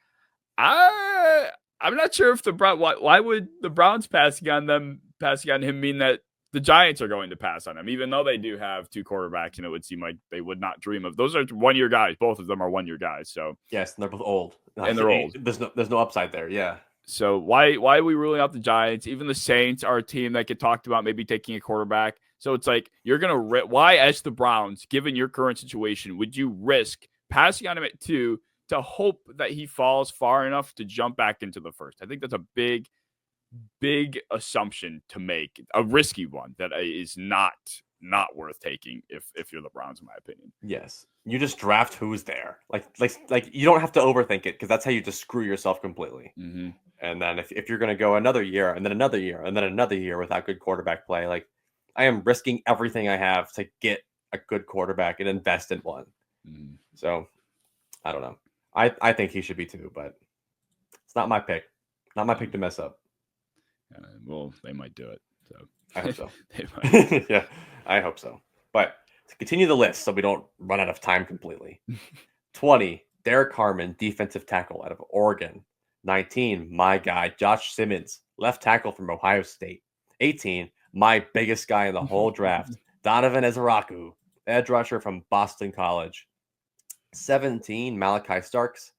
I'm not sure if why would the Browns passing on him mean that the Giants are going to pass on him, even though they do have 2 quarterbacks, and it would seem like they would not dream of. Those are 1-year guys. Both of them are 1-year guys. So yes, and they're both old. And they're old. There's no upside there. Yeah. So why are we ruling out the Giants? Even the Saints are a team that get talked about maybe taking a quarterback. So it's like you're gonna why, as the Browns, given your current situation, would you risk passing on him at 2 to hope that he falls far enough to jump back into the first? I think that's a big assumption to make, a risky one that is not worth taking if you're the Browns, in my opinion. Yes, you just draft who's there. Like you don't have to overthink it, because that's how you just screw yourself completely. And then if you're going to go another year and then another year and then another year without good quarterback play, like I am risking everything I have to get a good quarterback and invest in one. So I don't know. I think he should be 2, but it's not my pick. Not my pick to mess up. Well, they might do it. So I hope so. They might. Yeah, I hope so. But to continue the list so we don't run out of time completely. 20, Derek Harmon, defensive tackle out of Oregon. 19, my guy, Josh Simmons, left tackle from Ohio State. 18, my biggest guy in the whole draft, Donovan Ezeraku, edge rusher from Boston College. 17, Malachi Starks,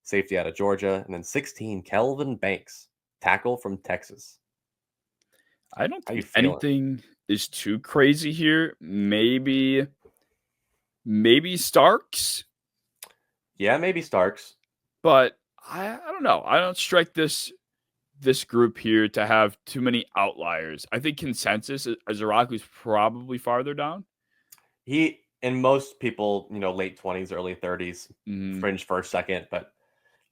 safety out of Georgia. And then 16, Kelvin Banks, tackle from Texas. I don't think anything is too crazy here. Maybe Starks. Yeah, maybe Starks. But I don't know. I don't strike this group here to have too many outliers. I think consensus Ezeraku's probably farther down. He, and most people, late 20s, early 30s, fringe first, second, but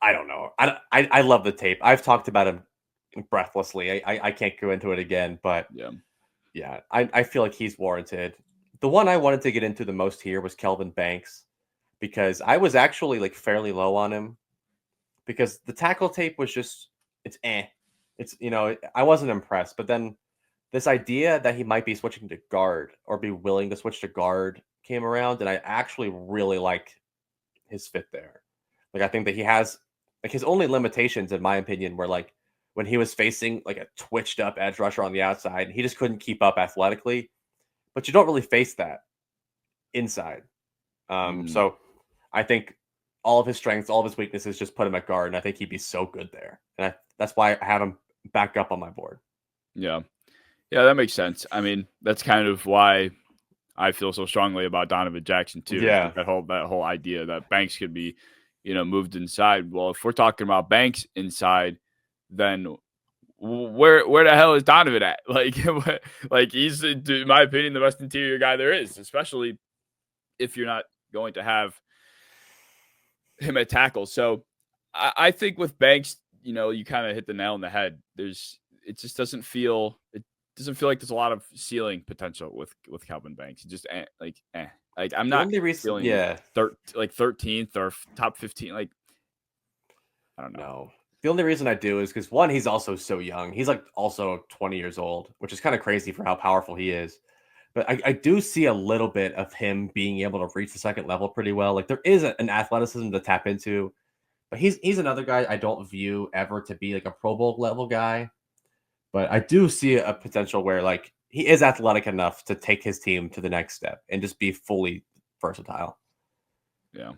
I don't know. I love the tape. I've talked about him breathlessly. I can't go into it again, but yeah, I feel like he's warranted. The one I wanted to get into the most here was Kelvin Banks, because I was actually like fairly low on him, because the tackle tape was just, it's I wasn't impressed. But then this idea that he might be switching to guard or be willing to switch to guard came around, and I actually really like his fit there. Like I think that he has, like, his only limitations, in my opinion, were like when he was facing like a twitched up edge rusher on the outside, he just couldn't keep up athletically. But you don't really face that inside. So I think all of his strengths, all of his weaknesses just put him at guard, and I think he'd be so good there. And that's why I have him back up on my board. Yeah, that makes sense. I mean, that's kind of why I feel so strongly about Donovan Jackson too. Yeah, that whole idea that Banks could be, moved inside. Well, if we're talking about Banks inside, then where the hell is Donovan at? Like he's, in my opinion, the best interior guy there is, especially if you're not going to have him at tackle. So I think with Banks, you kind of hit the nail on the head. It just doesn't feel like there's a lot of ceiling potential with Calvin Banks. It just like I'm The not only reason, feeling yeah, 13th or top 15. Like I don't know. no. The only reason I do is because one, he's also so young. He's like also 20 years old, which is kind of crazy for how powerful he is. But I do see a little bit of him being able to reach the second level pretty well. Like there is an athleticism to tap into, but he's another guy I don't view ever to be like a Pro Bowl level guy. But I do see a potential where like he is athletic enough to take his team to the next step and just be fully versatile. Yeah.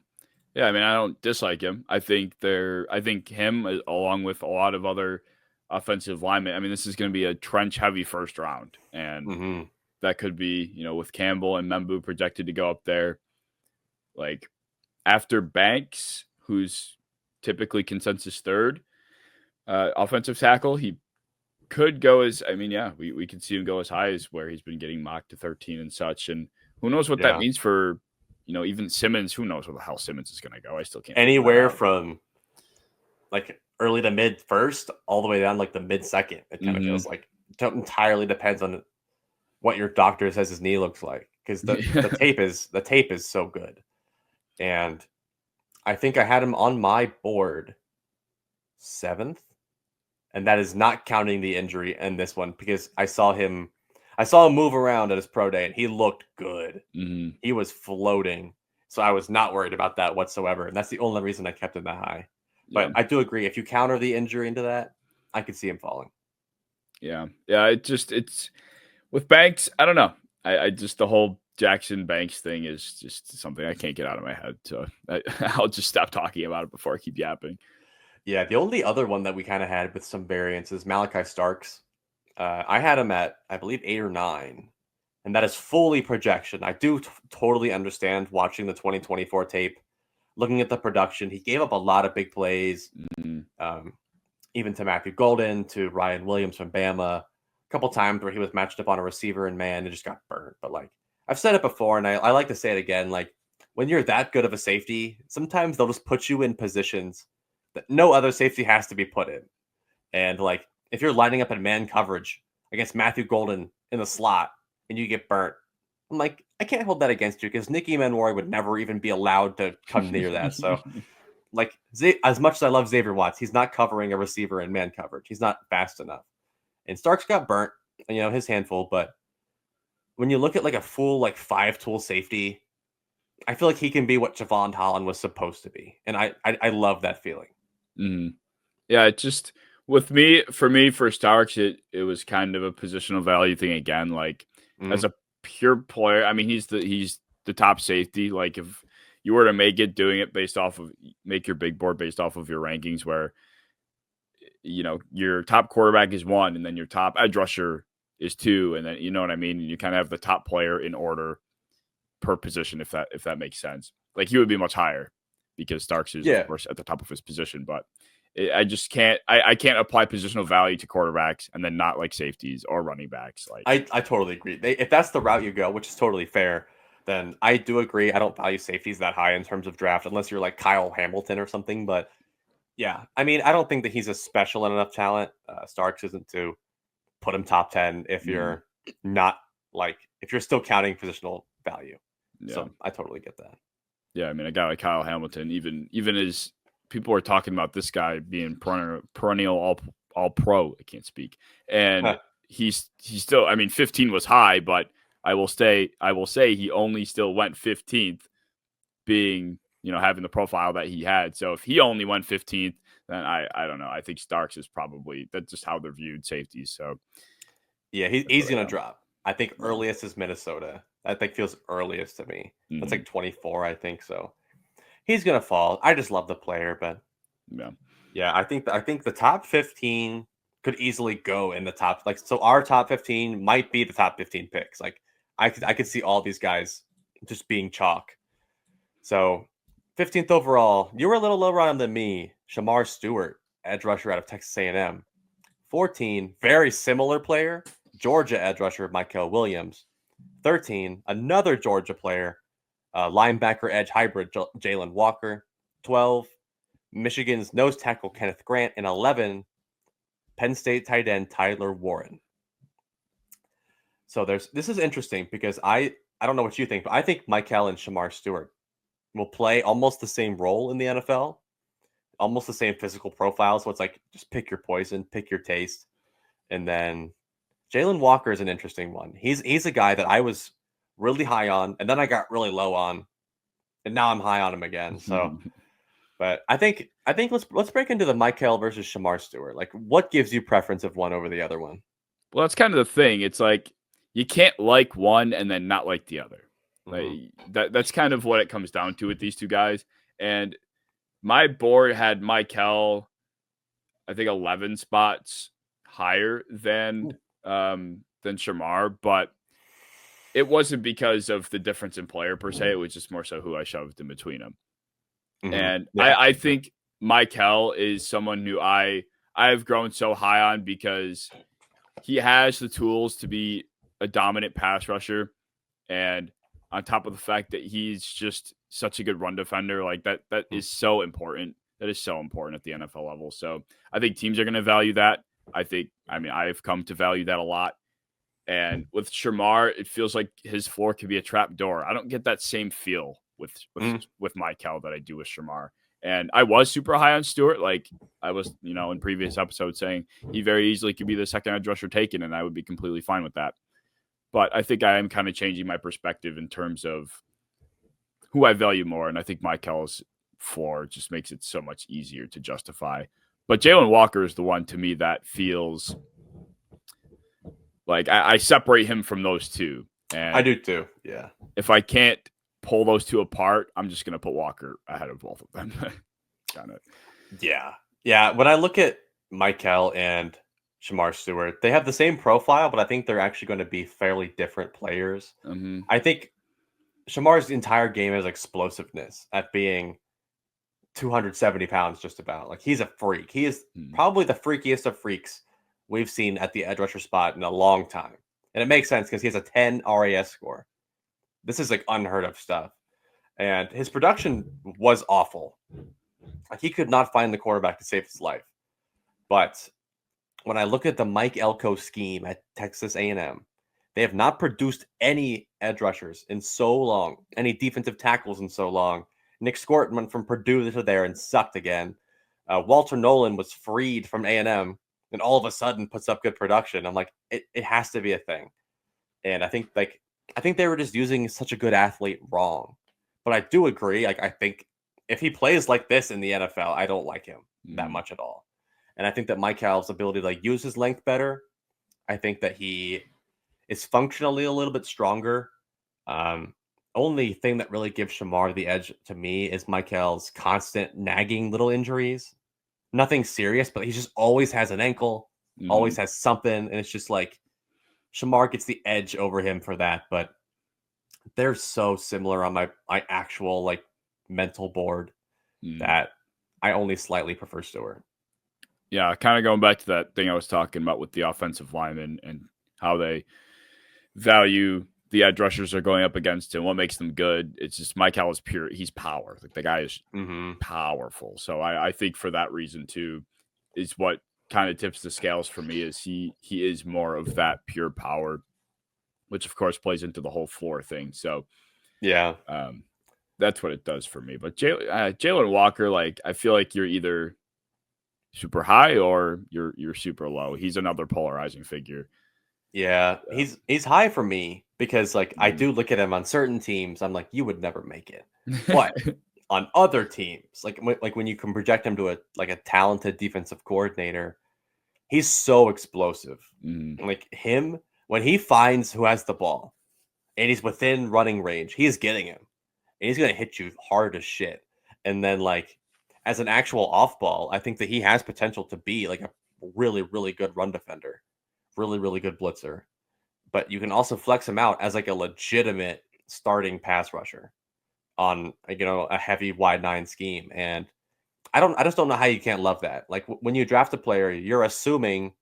Yeah, I mean, I don't dislike him. I think him along with a lot of other offensive linemen. I mean, this is going to be a trench heavy first round, and that could be, with Campbell and Membu projected to go up there. Like after Banks, who's typically consensus third offensive tackle, he could go as, I mean, yeah, we could see him go as high as where he's been getting mocked to 13 and such. And who knows what that means for, even Simmons. Who knows where the hell Simmons is going to go? I still can't. Anywhere from like early to mid first all the way down like the mid second. It kind of feels like it entirely depends on what your doctor says his knee looks like, because the tape is so good. And I think I had him on my board 7th, and that is not counting the injury in this one, because I saw him move around at his pro day and he looked good. He was floating, so I was not worried about that whatsoever, and that's the only reason I kept him that high. But I do agree, if you counter the injury into that, I could see him falling. Yeah. It's with Banks, I don't know. I just, the whole Jackson Banks thing is just something I can't get out of my head. So I'll just stop talking about it before I keep yapping. Yeah, the only other one that we kind of had with some variance is Malachi Starks. I had him at, I believe, 8 or 9, and that is fully projection. I do totally understand watching the 2024 tape, looking at the production. He gave up a lot of big plays, even to Matthew Golden, to Ryan Williams from Bama. A couple times where he was matched up on a receiver and man, and just got burnt. But like I've said it before, and I like to say it again, like when you're that good of a safety, sometimes they'll just put you in positions that no other safety has to be put in. And like if you're lining up in man coverage against Matthew Golden in the slot and you get burnt, I'm like, I can't hold that against you, because Nicky Manwari would never even be allowed to come near that. So like as much as I love Xavier Watts, he's not covering a receiver in man coverage. He's not fast enough. And Starks got burnt, his handful. But when you look at like a full like 5-tool safety, I feel like he can be what Javon Holland was supposed to be. And I love that feeling. Yeah, it just, for Starks, it was kind of a positional value thing again. Like as a pure player, I mean, he's the top safety. Like if you were to make your big board based off of your rankings, where your top quarterback is 1, and then your top edge rusher is 2, and then, you know what I mean? And you kind of have the top player in order per position, if that makes sense. Like he would be much higher because Starks is, of course, at the top of his position, but I just can't. I can't apply positional value to quarterbacks and then not like safeties or running backs. Like I totally agree. If that's the route you go, which is totally fair, then I do agree. I don't value safeties that high in terms of draft, unless you're like Kyle Hamilton or something. But yeah, I mean, I don't think that he's a special enough talent. Starks isn't to put him top 10 if you're not if you're still counting positional value. Yeah. So I totally get that. Yeah, I mean, a guy like Kyle Hamilton, even as people are talking about this guy being perennial all pro, I can't speak, and he's still. I mean, 15 was high, but I will say he only still went 15th, being having the profile that he had. So if he only went 15th, then I don't know. I think Starks is probably, that's just how they're viewed safeties. So yeah, he's gonna drop. I think earliest is Minnesota. I think feels earliest to me. That's like 24, I think so. He's gonna fall. I just love the player, but yeah. I think the top 15 could easily go in the top. Like, so our top 15 might be the top 15 picks. Like, I could see all these guys just being chalk. So 15th overall, you were a little lower on him than me. Shamar Stewart, edge rusher out of Texas A&M. 14, very similar player, Georgia edge rusher Michael Williams. 13, another Georgia player, linebacker edge hybrid Jalen Walker. 12, Michigan's nose tackle Kenneth Grant, and 11, Penn State tight end Tyler Warren. So this is interesting because I don't know what you think, but I think Michael and Shamar Stewart will play almost the same role in the NFL, almost the same physical profile. So it's like just pick your poison, pick your taste. And then Jalen Walker is an interesting one. He's a guy that I was really high on, and then I got really low on, and now I'm high on him again. So, but I think let's break into the Michael versus Shamar Stewart. Like, what gives you preference of one over the other one? Well, that's kind of the thing. It's like you can't like one and then not like the other. That's kind of what it comes down to with these two guys. And my board had Michael, I think 11 spots higher than Shamar, but it wasn't because of the difference in player per se. It was just more so who I shoved in between them. And I think Michael is someone who I've grown so high on because he has the tools to be a dominant pass rusher. And on top of the fact that he's just such a good run defender, like that is so important. That is so important at the NFL level. So I think teams are going to value that. I've come to value that a lot. And with Shamar, it feels like his floor could be a trap door. I don't get that same feel with Michael that I do with Shamar. And I was super high on Stewart. Like I was, in previous episodes saying he very easily could be the second edge rusher taken, and I would be completely fine with that. But I think I am kind of changing my perspective in terms of who I value more. And I think Michael's floor just makes it so much easier to justify. But Jalen Walker is the one to me that feels like I separate him from those two. And I do too. Yeah. If I can't pull those two apart, I'm just going to put Walker ahead of both of them. Kind of. Yeah. Yeah. When I look at Michael and Shamar Stewart, they have the same profile, but I think they're actually going to be fairly different players. I think Shamar's entire game is explosiveness at being 270 pounds, just about. Like, he's a freak. He is probably the freakiest of freaks we've seen at the edge rusher spot in a long time. And it makes sense because he has a 10 RAS score. This is like unheard of stuff. And his production was awful. Like, he could not find the quarterback to save his life. But when I look at the Mike Elko scheme at Texas A&M, they have not produced any edge rushers in so long, any defensive tackles in so long. Nick Scorton went from Purdue to there and sucked again. Walter Nolan was freed from A&M and all of a sudden puts up good production. I'm like, it has to be a thing. And I think they were just using such a good athlete wrong. But I do agree. Like, I think if he plays like this in the NFL, I don't like him that much at all. And I think that Michael's ability to use his length better. I think that he is functionally a little bit stronger. Only thing that really gives Shamar the edge to me is Michael's constant nagging little injuries. Nothing serious, but he just always has an ankle, always has something. And it's just like Shamar gets the edge over him for that. But they're so similar on my actual like mental board that I only slightly prefer Stewart. Yeah, kind of going back to that thing I was talking about with the offensive linemen and how they value the edge rushers are going up against him. What makes them good? It's just Michael is pure. He's power. Like, the guy is powerful. So I think for that reason too, is what kind of tips the scales for me. Is he is more of that pure power, which of course plays into the whole floor thing. So yeah, that's what it does for me. But Jalen Walker, like, I feel like you're either super high or you're super low. He's another polarizing figure. Yeah, he's high for me because like I do look at him on certain teams. I'm like, you would never make it. But on other teams, like when you can project him to a talented defensive coordinator, he's so explosive. Like, him, when he finds who has the ball and he's within running range, he is getting him. And he's gonna hit you hard as shit. And then, like, as an actual off ball, I think that he has potential to be like a really, really good run defender. Really, really good blitzer. But you can also flex him out as like a legitimate starting pass rusher on, a heavy wide 9 scheme. And I just don't know how you can't love that. Like, when you draft a player, you're assuming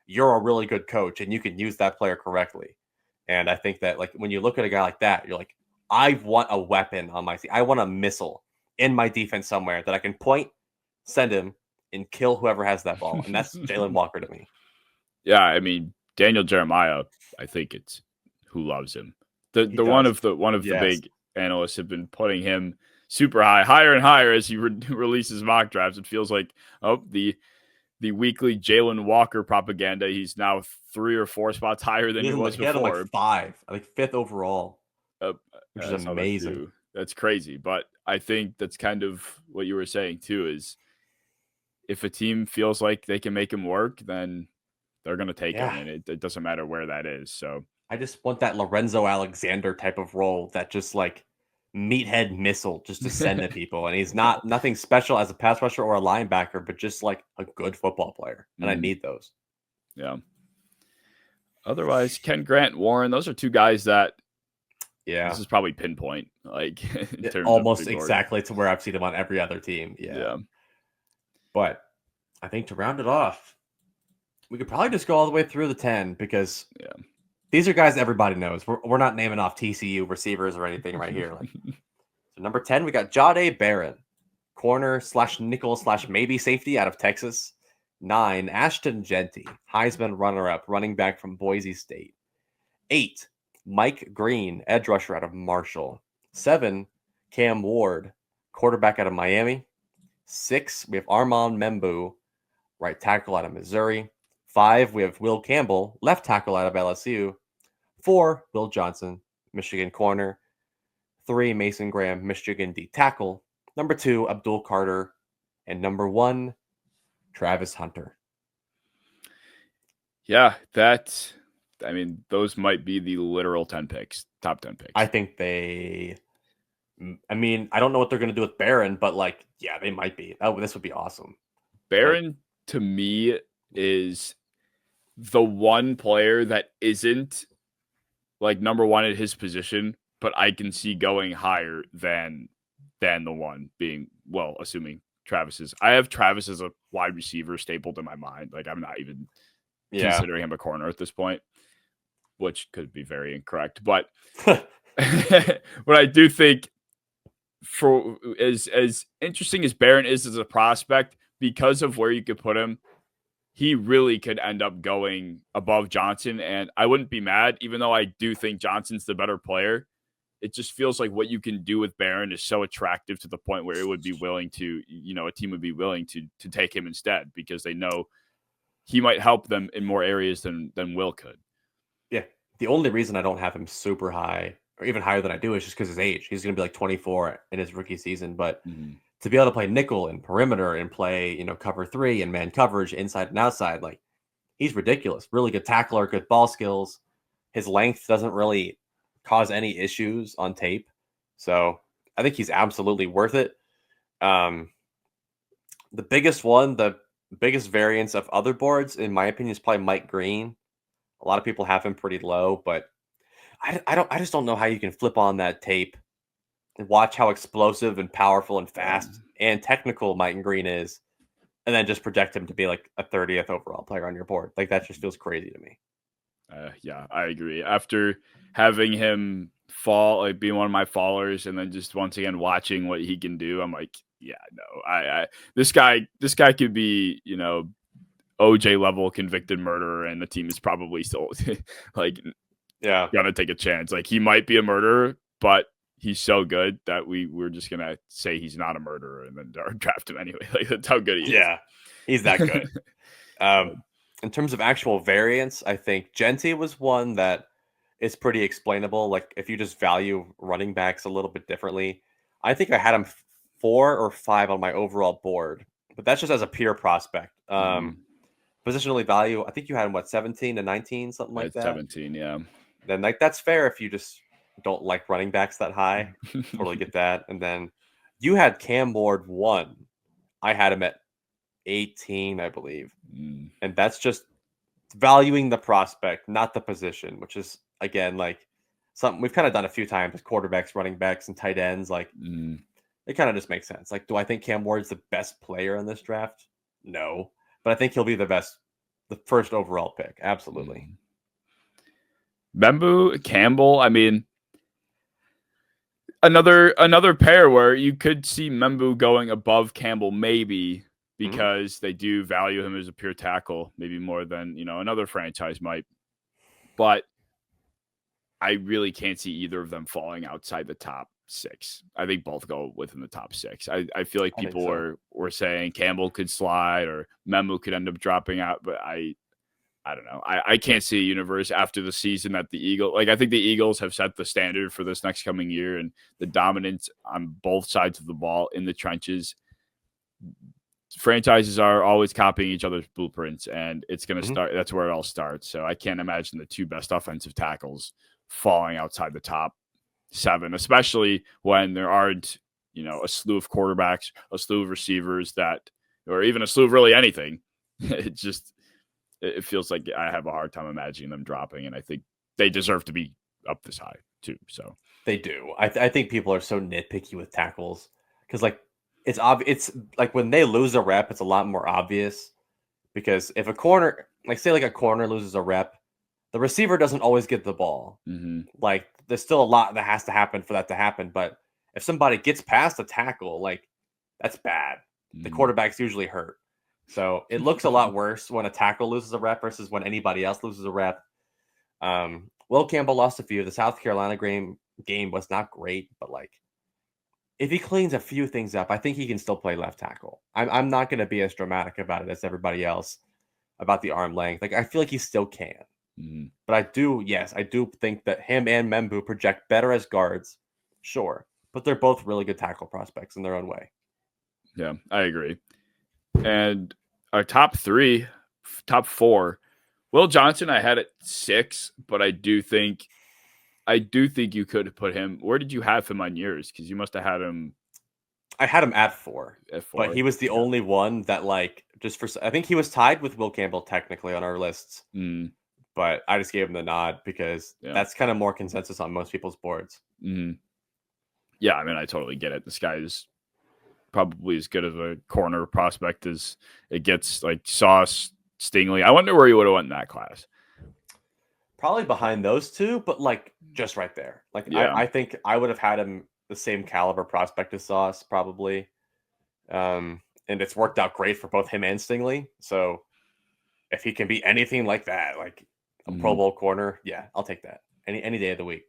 you're a really good coach and you can use that player correctly. And I think that, like, when you look at a guy like that, you're like, I want a weapon on my team. I want a missile in my defense somewhere that I can point, send him, and kill whoever has that ball. And that's Jalen Walker to me. Yeah, I mean, Daniel Jeremiah, I think it's who loves him. One of the big analysts have been putting him super higher and higher as he releases mock drafts. It feels like the weekly Jalen Walker propaganda. He's now 3 or 4 spots higher than he was before. He had him like 5, I think 5th overall, which is amazing. That's crazy. But I think that's kind of what you were saying too, is if a team feels like they can make him work, then they're going to take him, and it doesn't matter where that is. So I just want that Lorenzo Alexander type of role, that just like meathead missile just to send to people. And he's nothing special as a pass rusher or a linebacker, but just like a good football player. And I need those. Yeah. Otherwise, Ken Grant, Warren, those are 2 guys that, this is probably pinpoint, like in terms almost exactly to where I've seen him on every other team. Yeah. But I think to round it off, we could probably just go all the way through the 10 because these are guys everybody knows. We're not naming off TCU receivers or anything right here. Like, so number 10, we got Jahdae Barron, corner / nickel / maybe safety out of Texas. 9, Ashton Jeanty, Heisman runner-up, running back from Boise State. 8, Mike Green, edge rusher out of Marshall. 7, Cam Ward, quarterback out of Miami. 6, we have Armand Membu, right tackle out of Missouri. 5, we have Will Campbell, left tackle out of LSU. 4, Will Johnson, Michigan corner. 3, Mason Graham, Michigan D tackle. Number 2, Abdul Carter. And number 1, Travis Hunter. Yeah, those might be the literal 10 picks, top 10 picks. I think I don't know what they're going to do with Barron, but they might be. Oh, this would be awesome. Barron, to me, is the one player that isn't like number 1 at his position, but I can see going higher than the one being, well, assuming Travis's. I have Travis as a wide receiver stapled in my mind. Like, I'm not even considering him a corner at this point, which could be very incorrect. But but I do think, for as interesting as Barron is as a prospect, because of where you could put him, he really could end up going above Johnson. And I wouldn't be mad, even though I do think Johnson's the better player. It just feels like what you can do with Barron is so attractive to the point where it would be willing to, a team would be willing to take him instead, because they know he might help them in more areas than Will could. Yeah. The only reason I don't have him super high, or even higher than I do, is just because his age. He's going to be like 24 in his rookie season. But to be able to play nickel and perimeter and play, cover 3 and man coverage inside and outside, like, he's ridiculous. Really good tackler, good ball skills. His length doesn't really cause any issues on tape. So I think he's absolutely worth it. The biggest variance of other boards, in my opinion, is probably Mike Green. A lot of people have him pretty low, but I just don't know how you can flip on that tape and watch how explosive and powerful and fast and technical Mike Green is, and then just project him to be like a 30th overall player on your board. Like, that just feels crazy to me. Yeah, I agree. After having him fall, like being one of my fallers, and then just once again watching what he can do, I'm like, yeah, no, this guy could be, OJ level convicted murderer, and the team is probably still gonna take a chance. Like, he might be a murderer, but he's so good that we're just gonna say he's not a murderer and then draft him anyway. Like, that's how good he is. Yeah, he's that good. In terms of actual variance, I think Jeanty was one that is pretty explainable. Like, if you just value running backs a little bit differently, I think I had him 4 or 5 on my overall board, but that's just as a pure prospect. Positionally value, I think you had him 17 to 19, something like that. 17, yeah. Then that's fair if you just don't like running backs that high. Totally get that. And then you had Cam Ward 1. I had him at 18, I believe. And that's just valuing the prospect, not the position, which is, again, like something we've kind of done a few times with quarterbacks, running backs, and tight ends. Like, it kind of just makes sense. Like, do I think Cam Ward's the best player in this draft? No. But I think he'll be the first overall pick. Absolutely. Membu, Campbell, I mean, another pair where you could see Membu going above Campbell maybe because they do value him as a pure tackle, maybe more than another franchise might. But I really can't see either of them falling outside the top 6. I think both go within the top 6. I feel like people were saying Campbell could slide or Membu could end up dropping out, but I don't know. I can't see a universe after the season that the Eagles, I think the Eagles have set the standard for this next coming year, and the dominance on both sides of the ball in the trenches. Franchises are always copying each other's blueprints, and it's going to start. That's where it all starts. So I can't imagine the 2 best offensive tackles falling outside the top 7, especially when there aren't, a slew of quarterbacks, a slew of receivers or even a slew of really anything. It feels like I have a hard time imagining them dropping, and I think they deserve to be up this high too. So they do. I think people are so nitpicky with tackles because it's obvious. It's like when they lose a rep, it's a lot more obvious because if a corner, say a corner loses a rep, the receiver doesn't always get the ball. There's still a lot that has to happen for that to happen. But if somebody gets past a tackle, that's bad. The quarterback's usually hurt. So it looks a lot worse when a tackle loses a rep versus when anybody else loses a rep. Will Campbell lost a few. The South Carolina game was not great, but if he cleans a few things up, I think he can still play left tackle. I'm not going to be as dramatic about it as everybody else about the arm length. I feel like he still can. But I do think that him and Membu project better as guards. Sure. But they're both really good tackle prospects in their own way. Yeah, I agree. And our top 4, Will Johnson, I had at 6, but I do think you could have put him. Where did you have him on yours? Because you must have had him. I had him at 4. But he was the only one that I think he was tied with Will Campbell technically on our lists. But I just gave him the nod because that's kind of more consensus on most people's boards. Yeah, I mean, I totally get it. This guy is probably as good of a corner prospect as it gets. Sauce, Stingley. I wonder where he would have went in that class. Probably behind those 2, but just right there. I think I would have had him the same caliber prospect as Sauce probably. And it's worked out great for both him and Stingley. So if he can be anything like that, a Pro Bowl corner, yeah, I'll take that any day of the week.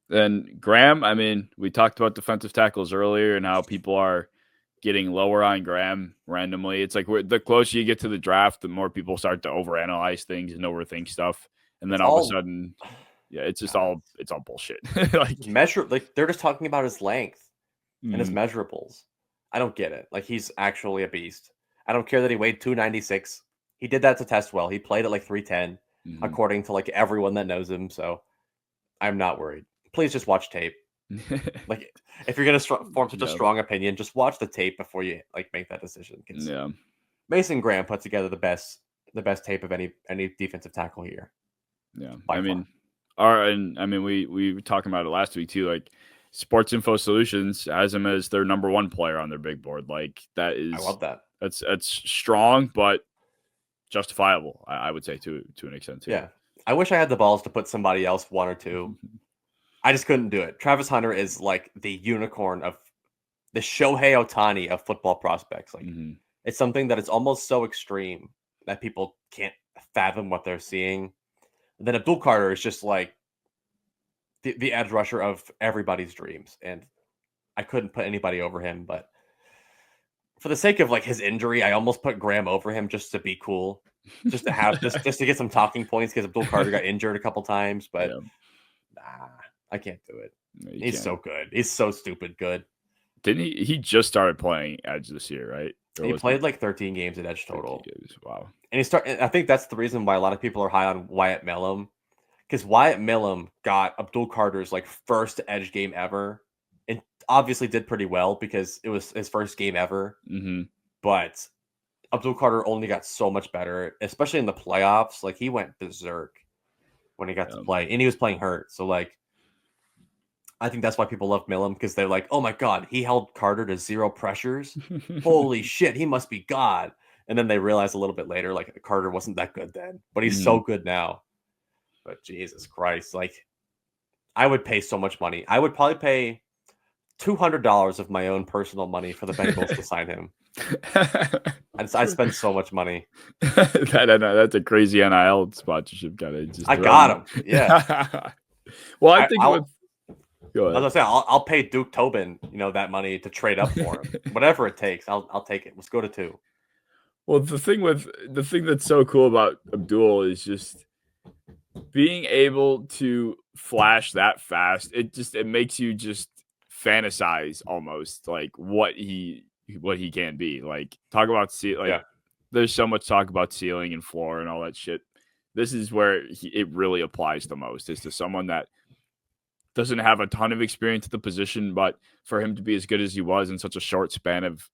Then Graham, I mean, we talked about defensive tackles earlier and how people are getting lower on Graham randomly. It's the closer you get to the draft, the more people start to overanalyze things and overthink stuff. And then all of a sudden, it's just all bullshit. They're just talking about his length and his measurables. I don't get it. He's actually a beast. I don't care that he weighed 296. He did that to test well. He played at 310, according to everyone that knows him. So I'm not worried. Please just watch tape. If you're gonna form such a strong opinion, just watch the tape before you make that decision. Mason Graham put together the best tape of any defensive tackle here. Yeah, we were talking about it last week too. Sports Info Solutions has him as their number 1 player on their big board. That is, I love that. That's strong, but justifiable. I would say to an extent too. Yeah, I wish I had the balls to put somebody else 1 or 2. I just couldn't do it. Travis Hunter is the unicorn of the Shohei Ohtani of football prospects. It's something that is almost so extreme that people can't fathom what they're seeing. And then Abdul Carter is just the edge rusher of everybody's dreams. And I couldn't put anybody over him, but for the sake of his injury, I almost put Graham over him just to be cool. Just to have just to get some talking points because Abdul Carter got injured a couple times, but I can't do it. No, he's so good. He's so stupid good. Didn't he? He just started playing edge this year, right? He played 13 games at edge total. Wow. And I think that's the reason why a lot of people are high on Wyatt Millum, because Wyatt Millum got Abdul Carter's first edge game ever, and obviously did pretty well because it was his first game ever. But Abdul Carter only got so much better, especially in the playoffs. He went berserk when he got to play, and he was playing hurt. So I think that's why people love Millum, because they're oh my God, he held Carter to 0 pressures. Holy shit, he must be God. And then they realize a little bit later, Carter wasn't that good then, but he's so good now. But Jesus Christ, I would pay so much money. I would probably pay $200 of my own personal money for the Bengals to sign him. I spend so much money. That's a crazy NIL sponsorship kind of just. I got him. Yeah. Well, I think go ahead. I was gonna say I'll pay Duke Tobin, that money to trade up for him. Whatever it takes, I'll take it. Let's go to 2. Well, the thing that's so cool about Abdul is just being able to flash that fast. It makes you just fantasize almost like what he can be. Like talk about there's so much talk about ceiling and floor and all that shit. This is where it really applies the most, is to someone that doesn't have a ton of experience at the position, but for him to be as good as he was in such a short span of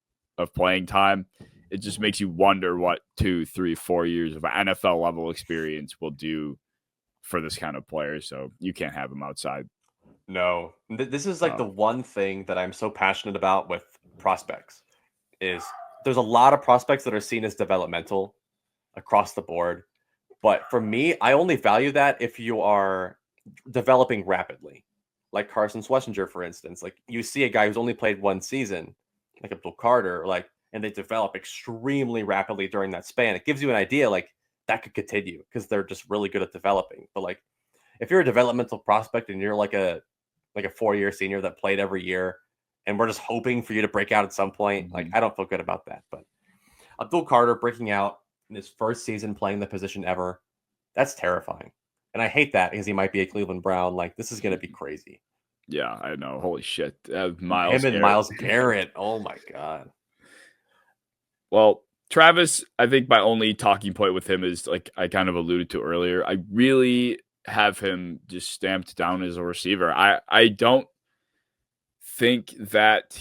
playing time, it just makes you wonder what 2, 3, 4 years of NFL level experience will do for this kind of player. So you can't have him outside. No, this is like the one thing that I'm so passionate about with prospects is there's a lot of prospects that are seen as developmental across the board. But for me, I only value that if you are developing rapidly. Like Carson Schlesinger, for instance. Like you see a guy who's only played 1 season, like Abdul Carter, and they develop extremely rapidly during that span. It gives you an idea like that could continue because they're just really good at developing. But like if you're a developmental prospect and you're like a 4-year senior that played every year and we're just hoping for you to break out at some point, like I don't feel good about that. But Abdul Carter breaking out in his first season playing the position ever, that's terrifying. And I hate that because he might be a Cleveland Brown. Like, this is going to be crazy. Yeah, I know. Holy shit. Myles Garrett. Oh, my God. Well, Travis, I think my only talking point with him is, like I kind of alluded to earlier, I really have him just stamped down as a receiver. I don't think that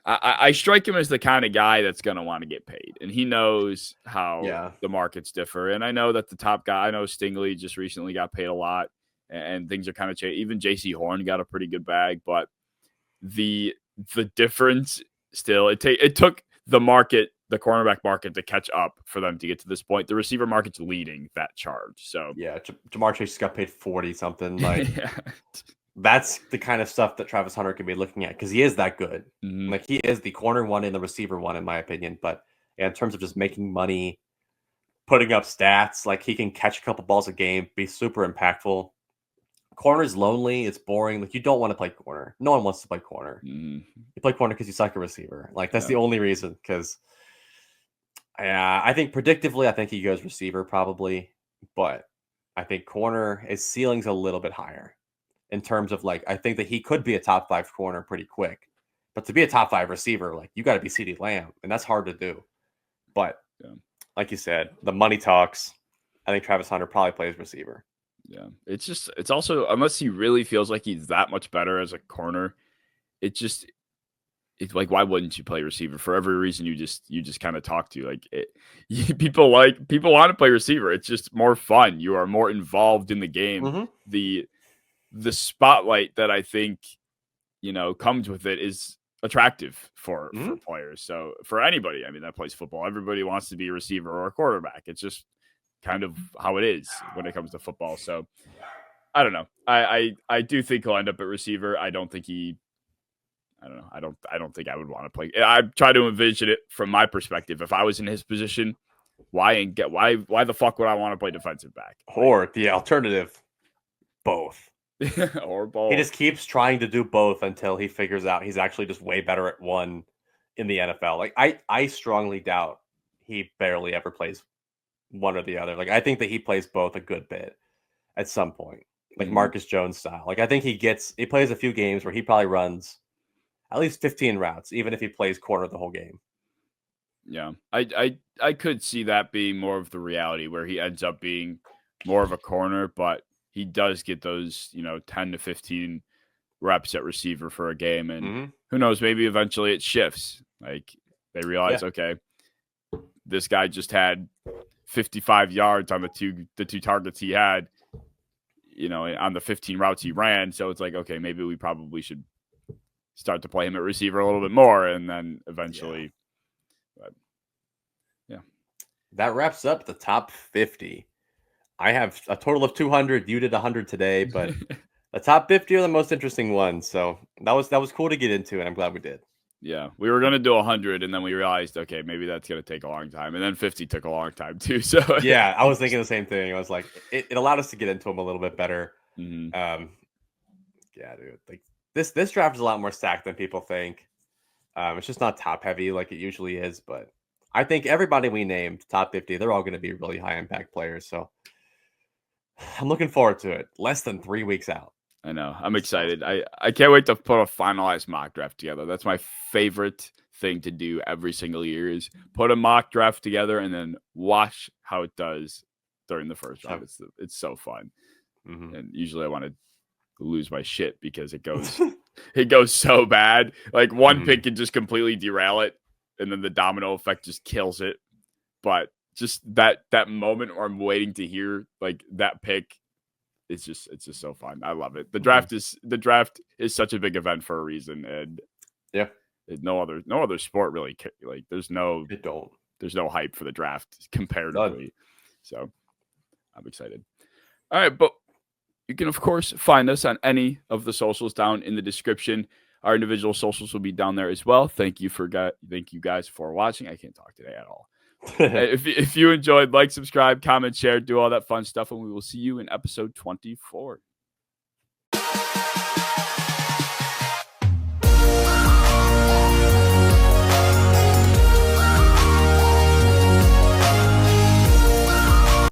I strike him as the kind of guy that's going to want to get paid, and he knows how the markets differ. And I know that the top guy, I know Stingley just recently got paid a lot, and things are kind of changing. Even JC Horn got a pretty good bag, but the difference still, it took the cornerback market to catch up for them to get to this point. The receiver market's leading that charge. So yeah, Jamar Chase got paid 40 something. Like that's the kind of stuff that Travis Hunter can be looking at because he is that good. Mm-hmm. Like he is the corner one and the receiver one, in my opinion. But in terms of just making money, putting up stats, like he can catch a couple balls a game, be super impactful. Corner is lonely. It's boring. Like you don't want to play corner. No one wants to play corner. Mm-hmm. You play corner because you suck a receiver. Like that's the only reason. Because I think predictively, I think he goes receiver probably, but I think corner, his ceiling's a little bit higher. In terms of like, I think that he could be a top 5 corner pretty quick, but to be a top 5 receiver, like you got to be CeeDee Lamb, and that's hard to do. But like you said, the money talks. I think Travis Hunter probably plays receiver. Yeah, it's also, unless he really feels like he's that much better as a corner, it's like, why wouldn't you play receiver for every reason you just kind of talk to? Like people want to play receiver. It's just more fun. You are more involved in the game. Mm-hmm. The spotlight that I think, comes with it is attractive for players. So for anybody, I mean, that plays football, everybody wants to be a receiver or a quarterback. It's just kind of how it is when it comes to football. So I don't know. I do think he'll end up at receiver. I don't think I don't know. I don't think I would want to play. I try to envision it from my perspective. If I was in his position, why the fuck would I want to play defensive back? Or the alternative, both. Or both. He just keeps trying to do both until he figures out he's actually just way better at one in the NFL. Like I strongly doubt he barely ever plays one or the other. Like I think that he plays both a good bit at some point, like Marcus Jones style. Like I think he plays a few games where he probably runs at least 15 routes, even if he plays corner the whole game. Yeah, I could see that being more of the reality where he ends up being more of a corner, but he does get those, 10 to 15 reps at receiver for a game. And who knows, maybe eventually it shifts. Like they realize, okay, this guy just had 55 yards on the two targets he had, on the 15 routes he ran. So it's like, okay, maybe we probably should start to play him at receiver a little bit more. And then eventually, that wraps up the top 50. I have a total of 200. You did 100 today, but The top 50 are the most interesting ones. So that was cool to get into, and I'm glad we did. Yeah, we were gonna do 100, and then we realized, okay, maybe that's gonna take a long time, and then 50 took a long time too. So yeah, I was thinking the same thing. I was like, it allowed us to get into them a little bit better. Mm-hmm. Yeah, dude, like this draft is a lot more stacked than people think. It's just not top heavy like it usually is, but I think everybody we named top 50, they're all going to be really high impact players. So I'm looking forward to it. Less than 3 weeks out. I know. I'm excited. I can't wait to put a finalized mock draft together. That's my favorite thing to do every single year is put a mock draft together and then watch how it does during the first round. It's so fun. Mm-hmm. And usually I want to lose my shit because it goes so bad. Like one pick can just completely derail it, and then the domino effect just kills it. But just that moment where I'm waiting to hear like that pick, it's just so fun. I love it. The draft is such a big event for a reason, and yeah, no other sport really like there's no hype for the draft comparatively. So I'm excited. All right, but you can of course find us on any of the socials down in the description. Our individual socials will be down there as well. Thank you guys for watching. I can't talk today at all. If you enjoyed, like, subscribe, comment, share, do all that fun stuff, and we will see you in episode 24.